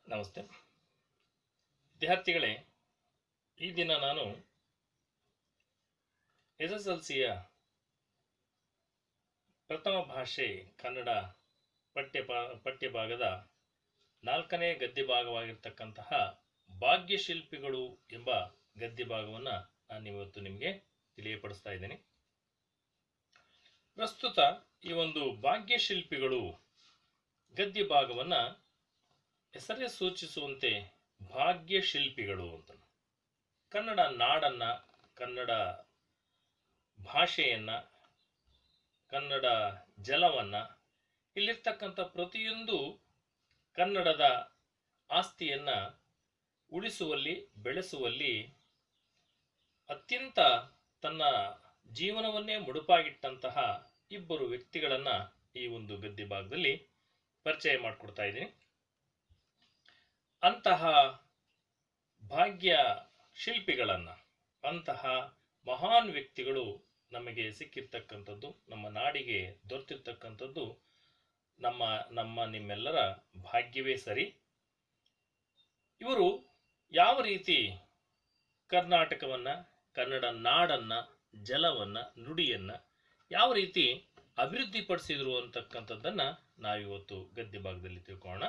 ನಮಸ್ತೆ ವಿದ್ಯಾರ್ಥಿಗಳೇ. ಈ ದಿನ ನಾನು SSLCಯ ಪ್ರಥಮ ಭಾಷೆ ಕನ್ನಡ ಪಠ್ಯಭಾಗದ 4ನೇ ಗದ್ಯ ಭಾಗವಾಗಿರ್ತಕ್ಕಂತಹ ಭಾಗ್ಯಶಿಲ್ಪಿಗಳು ಎಂಬ ಗದ್ಯ ಭಾಗವನ್ನು ನಾನು ಇವತ್ತು ನಿಮಗೆ ತಿಳಿಯಪಡಿಸ್ತಾ ಇದ್ದೇನೆ. ಪ್ರಸ್ತುತ ಈ ಒಂದು ಭಾಗ್ಯಶಿಲ್ಪಿಗಳು ಗದ್ಯ ಭಾಗವನ್ನು ಹೆಸರೇ ಸೂಚಿಸುವಂತೆ ಭಾಗ್ಯಶಿಲ್ಪಿಗಳು ಅಂತ ಕನ್ನಡ ನಾಡನ್ನ, ಕನ್ನಡ ಭಾಷೆಯನ್ನ, ಕನ್ನಡ ಜಲವನ್ನ, ಇಲ್ಲಿರ್ತಕ್ಕಂಥ ಪ್ರತಿಯೊಂದು ಕನ್ನಡದ ಆಸ್ತಿಯನ್ನ ಉಳಿಸುವಲ್ಲಿ, ಬೆಳೆಸುವಲ್ಲಿ ಅತ್ಯಂತ ತನ್ನ ಜೀವನವನ್ನೇ ಮುಡುಪಾಗಿಟ್ಟಂತಹ ಇಬ್ಬರು ವ್ಯಕ್ತಿಗಳನ್ನ ಈ ಒಂದು ಗದ್ಯ ಭಾಗದಲ್ಲಿ ಪರಿಚಯ ಮಾಡಿಕೊಡ್ತಾ ಇದ್ದೀನಿ. ಅಂತಹ ಭಾಗ್ಯ ಶಿಲ್ಪಿಗಳನ್ನ, ಅಂತಹ ಮಹಾನ್ ವ್ಯಕ್ತಿಗಳು ನಮಗೆ ಸಿಕ್ಕಿರ್ತಕ್ಕಂಥದ್ದು, ನಮ್ಮ ನಾಡಿಗೆ ದೊರೆತಿರ್ತಕ್ಕಂಥದ್ದು ನಿಮ್ಮೆಲ್ಲರ ಭಾಗ್ಯವೇ ಸರಿ. ಇವರು ಯಾವ ರೀತಿ ಕರ್ನಾಟಕವನ್ನ, ಕನ್ನಡ ನಾಡನ್ನ, ಜಲವನ್ನ, ನುಡಿಯನ್ನ ಯಾವ ರೀತಿ ಅಭಿವೃದ್ಧಿಪಡಿಸಿದ್ರು ಅಂತಕ್ಕಂಥದ್ದನ್ನ ನಾವಿವತ್ತು ಗದ್ಯ ಭಾಗದಲ್ಲಿ ತಿಳ್ಕೊಳ್ಳೋಣ.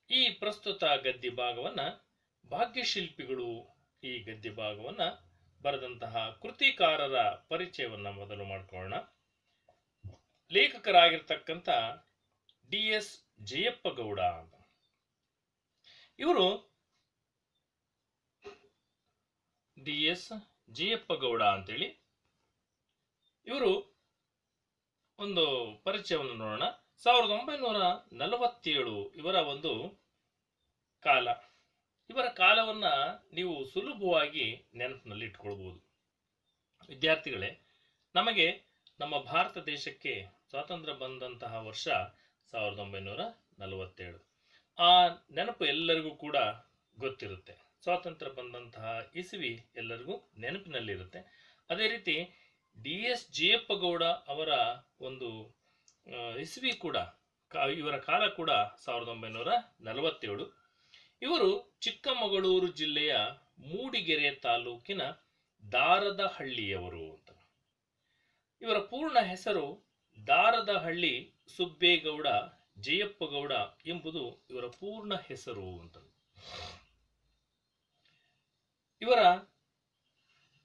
ಈ ಪ್ರಸ್ತುತ ಗದ್ಯ ಭಾಗವನ್ನ ಭಾಗ್ಯಶಿಲ್ಪಿಗಳು ಈ ಗದ್ಯ ಭಾಗವನ್ನ ಬರೆದಂತಹ ಕೃತಿಕಾರರ ಪರಿಚಯವನ್ನ ಮೊದಲು ಮಾಡ್ಕೊಳ್ಳೋಣ. ಲೇಖಕರಾಗಿರ್ತಕ್ಕಂಥ DS ಜಯಪ್ಪಗೌಡ ಅಂತ. ಇವರು DS ಜಯಪ್ಪಗೌಡ ಅಂತೇಳಿ ಇವರು ಒಂದು ಪರಿಚಯವನ್ನು ನೋಡೋಣ. 1947 ಇವರ ಒಂದು ಕಾಲ. ಇವರ ಕಾಲವನ್ನ ನೀವು ಸುಲಭವಾಗಿ ನೆನಪಿನಲ್ಲಿ ಇಟ್ಕೊಳ್ಬಹುದು. ವಿದ್ಯಾರ್ಥಿಗಳೇ, ನಮಗೆ ನಮ್ಮ ಭಾರತ ದೇಶಕ್ಕೆ ಸ್ವಾತಂತ್ರ್ಯ ಬಂದಂತಹ ವರ್ಷ 1947. ಆ ನೆನಪು ಎಲ್ಲರಿಗೂ ಕೂಡ ಗೊತ್ತಿರುತ್ತೆ. ಸ್ವಾತಂತ್ರ್ಯ ಬಂದಂತಹ ಇಸವಿ ಎಲ್ಲರಿಗೂ ನೆನಪಿನಲ್ಲಿರುತ್ತೆ. ಅದೇ ರೀತಿ DS ಜಯಪ್ಪಗೌಡ ಅವರ ಒಂದು ಇಸವಿ ಕೂಡ, ಇವರ ಕಾಲ ಕೂಡ 1947. ಇವರು ಚಿಕ್ಕಮಗಳೂರು ಜಿಲ್ಲೆಯ ಮೂಡಿಗೆರೆ ತಾಲೂಕಿನ ದಾರದಹಳ್ಳಿಯವರು ಅಂತ. ಇವರ ಪೂರ್ಣ ಹೆಸರು ದಾರದಹಳ್ಳಿ ಸುಬ್ಬೇಗೌಡ ಜಯಪ್ಪಗೌಡ ಎಂಬುದು ಇವರ ಪೂರ್ಣ ಹೆಸರು ಅಂತ. ಇವರ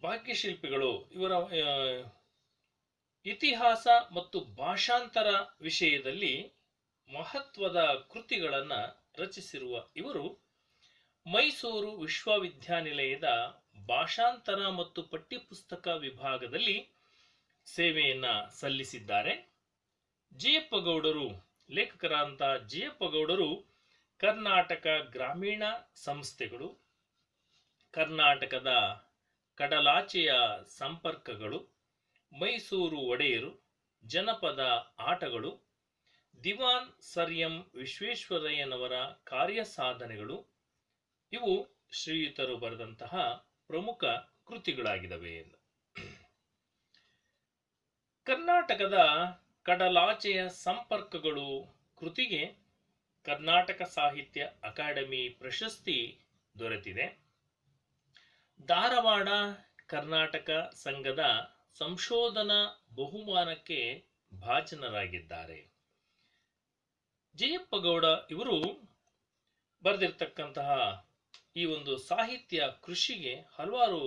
ಭಾಗ್ಯಶಿಲ್ಪಿಗಳು ಇವರ ಇತಿಹಾಸ ಮತ್ತು ಭಾಷಾಂತರ ವಿಷಯದಲ್ಲಿ ಮಹತ್ವದ ಕೃತಿಗಳನ್ನು ರಚಿಸಿರುವ ಇವರು ಮೈಸೂರು ವಿಶ್ವವಿದ್ಯಾನಿಲಯದ ಭಾಷಾಂತರ ಮತ್ತು ಪಠ್ಯಪುಸ್ತಕ ವಿಭಾಗದಲ್ಲಿ ಸೇವೆಯನ್ನ ಸಲ್ಲಿಸಿದ್ದಾರೆ. ಜಯಪ್ಪಗೌಡರು, ಲೇಖಕರಾದಂಥ ಜಯಪ್ಪಗೌಡರು ಕರ್ನಾಟಕ ಗ್ರಾಮೀಣ ಸಂಸ್ಥೆಗಳು, ಕರ್ನಾಟಕದ ಕಡಲಾಚೆಯ ಸಂಪರ್ಕಗಳು, ಮೈಸೂರು ಒಡೆಯರು, ಜನಪದ ಆಟಗಳು, ದಿವಾನ್ ಸರ್ ಎಂ ವಿಶ್ವೇಶ್ವರಯ್ಯನವರ ಕಾರ್ಯಸಾಧನೆಗಳು ಇವು ಶ್ರೀಯುತರು ಬರೆದಂತಹ ಪ್ರಮುಖ ಕೃತಿಗಳಾಗಿದ್ದಾವೆ. ಕರ್ನಾಟಕದ ಕಡಲಾಚೆಯ ಸಂಪರ್ಕಗಳು ಕೃತಿಗೆ ಕರ್ನಾಟಕ ಸಾಹಿತ್ಯ ಅಕಾಡೆಮಿ ಪ್ರಶಸ್ತಿ ದೊರೆತಿದೆ. ಧಾರವಾಡ ಕರ್ನಾಟಕ ಸಂಘದ ಸಂಶೋಧನಾ ಬಹುಮಾನಕ್ಕೆ ಭಾಜನರಾಗಿದ್ದಾರೆ. ಜಯಪ್ಪಗೌಡ ಇವರು ಬರೆದಿರ್ತಕ್ಕಂತಹ ಈ ಒಂದು ಸಾಹಿತ್ಯ ಕೃಷಿಗೆ ಹಲವಾರು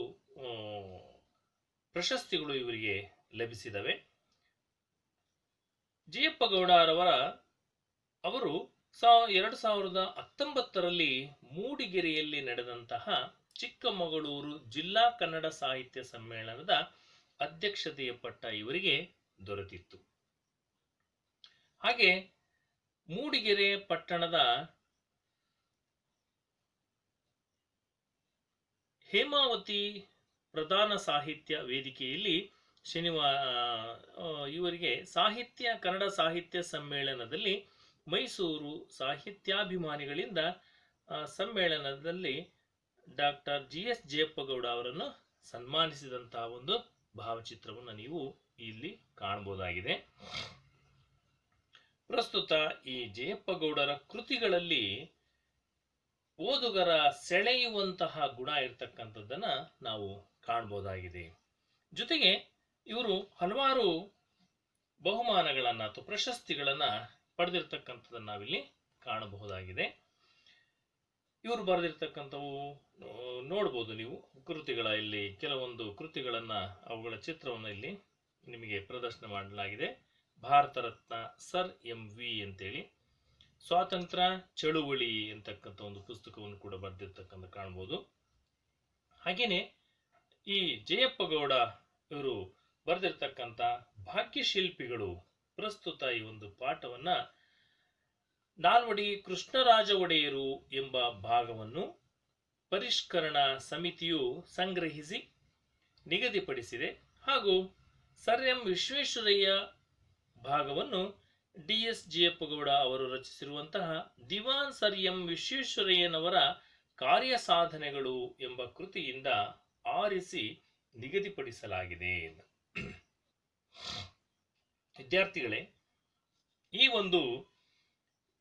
ಪ್ರಶಸ್ತಿಗಳು ಇವರಿಗೆ ಲಭಿಸಿದವೆ. ಜಯಪ್ಪಗೌಡರವರ ಅವರು 2019ರಲ್ಲಿ ಮೂಡಿಗೆರೆಯಲ್ಲಿ ನಡೆದಂತಹ ಚಿಕ್ಕಮಗಳೂರು ಜಿಲ್ಲಾ ಕನ್ನಡ ಸಾಹಿತ್ಯ ಸಮ್ಮೇಳನದ ಅಧ್ಯಕ್ಷತೆಯ ಪಟ್ಟ ಇವರಿಗೆ ದೊರೆತಿತ್ತು. ಹಾಗೆ ಮೂಡಿಗೆರೆ ಪಟ್ಟಣದ ಹೇಮಾವತಿ ಪ್ರಧಾನ ಸಾಹಿತ್ಯ ವೇದಿಕೆಯಲ್ಲಿ ಇವರಿಗೆ ಕನ್ನಡ ಸಾಹಿತ್ಯ ಸಮ್ಮೇಳನದಲ್ಲಿ ಮೈಸೂರು ಸಾಹಿತ್ಯಾಭಿಮಾನಿಗಳಿಂದ ಸಮ್ಮೇಳನದಲ್ಲಿ ಡಾಕ್ಟರ್ GS ಜಯಪ್ಪಗೌಡ ಅವರನ್ನು ಸನ್ಮಾನಿಸಿದಂತಹ ಒಂದು ಭಾವಚಿತ್ರವನ್ನು ನೀವು ಇಲ್ಲಿ ಕಾಣಬಹುದಾಗಿದೆ. ಪ್ರಸ್ತುತ ಈ ಜಯಪ್ಪಗೌಡರ ಕೃತಿಗಳಲ್ಲಿ ಓದುಗರ ಸೆಳೆಯುವಂತಹ ಗುಣ ಇರತಕ್ಕಂಥದ್ದನ್ನ ನಾವು ಕಾಣಬಹುದಾಗಿದೆ. ಜೊತೆಗೆ ಇವರು ಹಲವಾರು ಬಹುಮಾನಗಳನ್ನ ಅಥವಾ ಪ್ರಶಸ್ತಿಗಳನ್ನ ಪಡೆದಿರ್ತಕ್ಕಂಥದ್ದನ್ನ ನಾವಿಲ್ಲಿ ಕಾಣಬಹುದಾಗಿದೆ. ಇವರು ಬರೆದಿರ್ತಕ್ಕಂಥವು ನೋಡ್ಬೋದು ನೀವು ಕೃತಿಗಳ, ಇಲ್ಲಿ ಕೆಲವೊಂದು ಕೃತಿಗಳನ್ನ ಅವುಗಳ ಚಿತ್ರವನ್ನು ಇಲ್ಲಿ ನಿಮಗೆ ಪ್ರದರ್ಶನ ಮಾಡಲಾಗಿದೆ. ಭಾರತ ರತ್ನ ಸರ್ MV ಅಂತೇಳಿ ಸ್ವಾತಂತ್ರ್ಯ ಚಳುವಳಿ ಅಂತಕ್ಕಂಥ ಒಂದು ಪುಸ್ತಕವನ್ನು ಕೂಡ ಬರೆದಿರ್ತಕ್ಕಂಥ ಕಾಣ್ಬೋದು. ಹಾಗೇನೆ ಈ ಜಯಪ್ಪ ಗೌಡ ಇವರು ಬರೆದಿರ್ತಕ್ಕಂಥ ಭಾಗ್ಯಶಿಲ್ಪಿಗಳು ಪ್ರಸ್ತುತ ಈ ಒಂದು ಪಾಠವನ್ನ ನಾಲ್ವಡಿ ಕೃಷ್ಣರಾಜ ಒಡೆಯರು ಎಂಬ ಭಾಗವನ್ನು ಪರಿಷ್ಕರಣಾ ಸಮಿತಿಯು ಸಂಗ್ರಹಿಸಿ ನಿಗದಿಪಡಿಸಿದೆ. ಹಾಗೂ ಸರ್ ಎಂ ವಿಶ್ವೇಶ್ವರಯ್ಯ ಭಾಗವನ್ನು DS ಜಯಪ್ಪಗೌಡ ಅವರು ರಚಿಸಿರುವಂತಹ ದಿವಾನ್ ಸರ್ ಎಂ ವಿಶ್ವೇಶ್ವರಯ್ಯನವರ ಕಾರ್ಯಸಾಧನೆಗಳು ಎಂಬ ಕೃತಿಯಿಂದ ಆರಿಸಿ ನಿಗದಿಪಡಿಸಲಾಗಿದೆ. ವಿದ್ಯಾರ್ಥಿಗಳೇ, ಈ ಒಂದು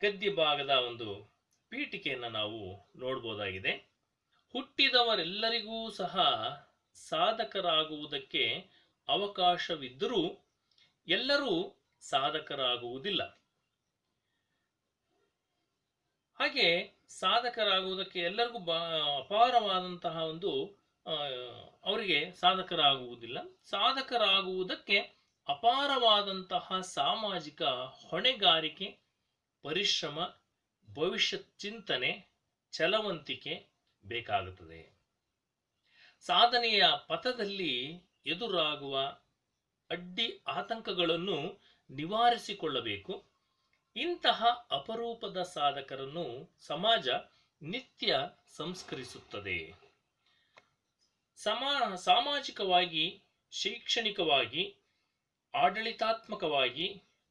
ಗದ್ಯ ಭಾಗದ ಒಂದು ಪೀಠಿಕೆಯನ್ನು ನಾವು ನೋಡಬಹುದಾಗಿದೆ. ಹುಟ್ಟಿದವರೆಲ್ಲರಿಗೂ ಸಹ ಸಾಧಕರಾಗುವುದಕ್ಕೆ ಅವಕಾಶವಿದ್ದರೂ ಎಲ್ಲರೂ ಸಾಧಕರಾಗುವುದಿಲ್ಲ. ಹಾಗೆ ಸಾಧಕರಾಗುವುದಕ್ಕೆ ಎಲ್ಲರಿಗೂ ಅಪಾರವಾದಂತಹ ಒಂದು ಅವರಿಗೆ ಸಾಧಕರಾಗುವುದಿಲ್ಲ. ಸಾಧಕರಾಗುವುದಕ್ಕೆ ಅಪಾರವಾದಂತಹ ಸಾಮಾಜಿಕ ಹೊಣೆಗಾರಿಕೆ, ಪರಿಶ್ರಮ, ಭವಿಷ್ಯತ್ ಚಿಂತನೆ, ಛಲವಂತಿಕೆ ಬೇಕಾಗುತ್ತದೆ. ಸಾಧನೆಯ ಪಥದಲ್ಲಿ ಎದುರಾಗುವ ಅಡ್ಡಿ ಆತಂಕಗಳನ್ನು ನಿವಾರಿಸಿಕೊಳ್ಳಬೇಕು. ಇಂತಹ ಅಪರೂಪದ ಸಾಧಕರನ್ನು ಸಮಾಜ ನಿತ್ಯ ಸಂಸ್ಕರಿಸುತ್ತದೆ. ಸಾಮಾಜಿಕವಾಗಿ, ಶೈಕ್ಷಣಿಕವಾಗಿ, ಆಡಳಿತಾತ್ಮಕವಾಗಿ,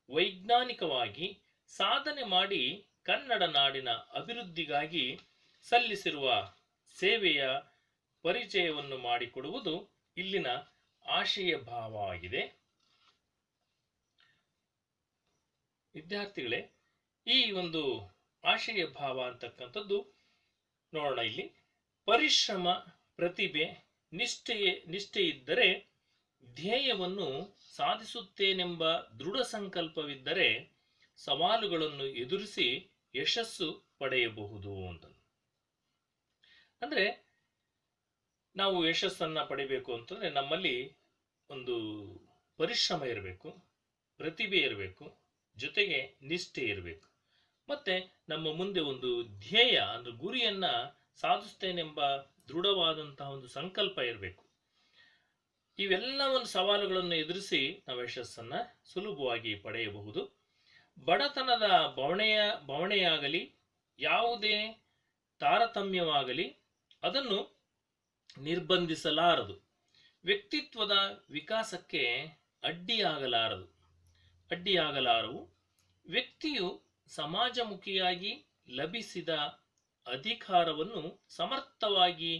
ವೈಜ್ಞಾನಿಕವಾಗಿ ಸಾಧನೆ ಮಾಡಿ ಕನ್ನಡ ನಾಡಿನ ಅಭಿವೃದ್ಧಿಗಾಗಿ ಸಲ್ಲಿಸಿರುವ ಸೇವೆಯ ಪರಿಚಯವನ್ನು ಮಾಡಿಕೊಡುವುದು ಇಲ್ಲಿನ ಆಶಯ ಭಾವವಾಗಿದೆ. ವಿದ್ಯಾರ್ಥಿಗಳೇ, ಈ ಒಂದು ಆಶಯ ಭಾವ ಅಂತಕ್ಕಂಥದ್ದು ನೋಡೋಣ. ಇಲ್ಲಿ ಪರಿಶ್ರಮ, ಪ್ರತಿಭೆ, ನಿಷ್ಠೆ ಇದ್ದರೆ, ಧ್ಯೇಯವನ್ನು ಸಾಧಿಸುತ್ತೇನೆಂಬ ದೃಢ ಸಂಕಲ್ಪವಿದ್ದರೆ ಸವಾಲುಗಳನ್ನು ಎದುರಿಸಿ ಯಶಸ್ಸು ಪಡೆಯಬಹುದು ಅಂತ. ಅಂದ್ರೆ ನಾವು ಯಶಸ್ಸನ್ನ ಪಡಿಬೇಕು ಅಂತಂದ್ರೆ ನಮ್ಮಲ್ಲಿ ಒಂದು ಪರಿಶ್ರಮ ಇರಬೇಕು, ಪ್ರತಿಭೆ ಇರಬೇಕು, ಜೊತೆಗೆ ನಿಷ್ಠೆ ಇರಬೇಕು, ಮತ್ತೆ ನಮ್ಮ ಮುಂದೆ ಒಂದು ಧ್ಯೇಯ ಅಂದ್ರೆ ಗುರಿಯನ್ನ ಸಾಧಿಸ್ತೇನೆಂಬ ದೃಢವಾದಂತಹ ಒಂದು ಸಂಕಲ್ಪ ಇರಬೇಕು. ಇವೆಲ್ಲ ಒಂದು ಸವಾಲುಗಳನ್ನು ಎದುರಿಸಿ ನಾವು ಯಶಸ್ಸನ್ನ ಸುಲಭವಾಗಿ ಪಡೆಯಬಹುದು. ಬಡತನದ ಬವಣೆಯಾಗಲಿ, ಯಾವುದೇ ತಾರತಮ್ಯವಾಗಲಿ ಅದನ್ನು ನಿರ್ಬಂಧಿಸಲಾರದು. ವ್ಯಕ್ತಿತ್ವದ ವಿಕಾಸಕ್ಕೆ ಅಡ್ಡಿಯಾಗಲಾರವು. ವ್ಯಕ್ತಿಯು ಸಮಾಜಮುಖಿಯಾಗಿ ಲಭಿಸಿದ ಅಧಿಕಾರವನ್ನು ಸಮರ್ಥವಾಗಿ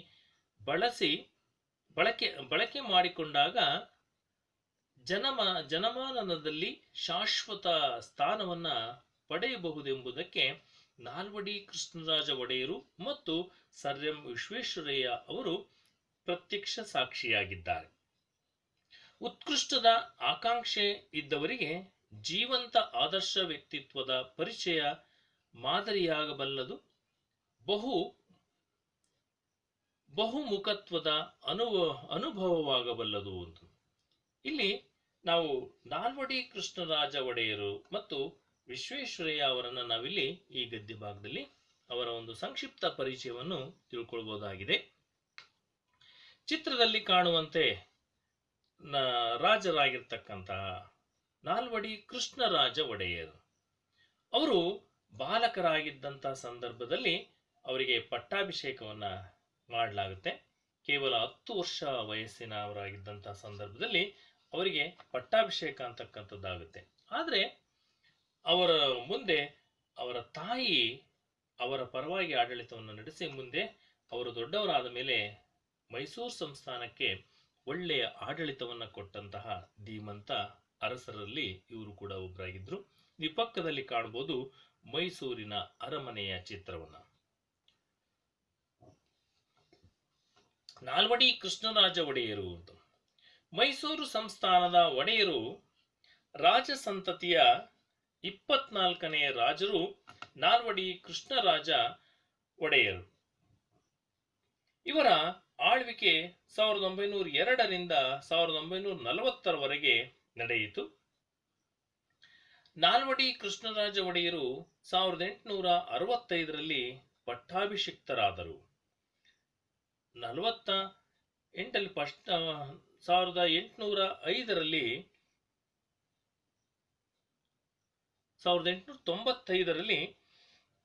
ಬಳಕೆ ಮಾಡಿಕೊಂಡಾಗ ಜನಮಾನನದಲ್ಲಿ ಶಾಶ್ವತ ಸ್ಥಾನವನ್ನ ಪಡೆಯಬಹುದೆಂಬುದಕ್ಕೆ ನಾಲ್ವಡಿ ಕೃಷ್ಣರಾಜ ಒಡೆಯರು ಮತ್ತು ಸರ್ ಎಂ ವಿಶ್ವೇಶ್ವರಯ್ಯ ಅವರು ಪ್ರತ್ಯಕ್ಷ ಸಾಕ್ಷಿಯಾಗಿದ್ದಾರೆ. ಉತ್ಕೃಷ್ಟದ ಆಕಾಂಕ್ಷೆ ಇದ್ದವರಿಗೆ ಜೀವಂತ ಆದರ್ಶ ವ್ಯಕ್ತಿತ್ವದ ಪರಿಚಯ ಮಾದರಿಯಾಗಬಲ್ಲದು. ಬಹುಮುಖತ್ವದ ಅನುಭವವಾಗಬಲ್ಲದು ಅಂತ. ಇಲ್ಲಿ ನಾವು ನಾಲ್ವಡಿ ಕೃಷ್ಣರಾಜ ಒಡೆಯರು ಮತ್ತು ವಿಶ್ವೇಶ್ವರಯ್ಯ ಅವರನ್ನು ನಾವಿಲ್ಲಿ ಈ ಗದ್ಯ ಭಾಗದಲ್ಲಿ ಅವರ ಒಂದು ಸಂಕ್ಷಿಪ್ತ ಪರಿಚಯವನ್ನು ತಿಳ್ಕೊಳ್ಬಹುದಾಗಿದೆ. ಚಿತ್ರದಲ್ಲಿ ಕಾಣುವಂತೆ ರಾಜರಾಗಿರ್ತಕ್ಕಂತಹ ನಾಲ್ವಡಿ ಕೃಷ್ಣರಾಜ ಒಡೆಯರು ಅವರು ಬಾಲಕರಾಗಿದ್ದಂತಹ ಸಂದರ್ಭದಲ್ಲಿ ಅವರಿಗೆ ಪಟ್ಟಾಭಿಷೇಕವನ್ನ ಮಾಡಲಾಗುತ್ತೆ. ಕೇವಲ 10 ವರ್ಷ ವಯಸ್ಸಿನವರಾಗಿದ್ದಂತಹ ಸಂದರ್ಭದಲ್ಲಿ ಅವರಿಗೆ ಪಟ್ಟಾಭಿಷೇಕ ಅಂತಕ್ಕಂಥದ್ದಾಗುತ್ತೆ. ಆದರೆ ಅವರ ಮುಂದೆ ಅವರ ತಾಯಿ ಅವರ ಪರವಾಗಿ ಆಡಳಿತವನ್ನು ನಡೆಸಿ ಮುಂದೆ ಅವರು ದೊಡ್ಡವರಾದ ಮೇಲೆ ಮೈಸೂರು ಸಂಸ್ಥಾನಕ್ಕೆ ಒಳ್ಳೆಯ ಆಡಳಿತವನ್ನು ಕೊಟ್ಟಂತಹ ಧೀಮಂತ ಅರಸರಲ್ಲಿ ಇವರು ಕೂಡ ಒಬ್ಬರಾಗಿದ್ರು. ಈ ಪಕ್ಕದಲ್ಲಿ ಕಾಣಬಹುದು ಮೈಸೂರಿನ ಅರಮನೆಯ ಚಿತ್ರವನ್ನ. ನಾಲ್ವಡಿ ಕೃಷ್ಣರಾಜ ಒಡೆಯರು ಅಂತ. ಮೈಸೂರು ಸಂಸ್ಥಾನದ ಒಡೆಯರು ರಾಜ ಸಂತತಿಯ 24ನೇ ರಾಜರು ನಾಲ್ವಡಿ ಕೃಷ್ಣರಾಜ ಒಡೆಯರು. ಇವರ ಆಳ್ವಿಕೆ 1902ರಿಂದ 1940ರವರೆಗೆ ನಡೆಯಿತು. ನಾಲ್ವಡಿ ಕೃಷ್ಣರಾಜ ಒಡೆಯರು 1865ರಲ್ಲಿ ಪಟ್ಟಾಭಿಷಿಕ್ತರಾದರು. 1895ರಲ್ಲಿ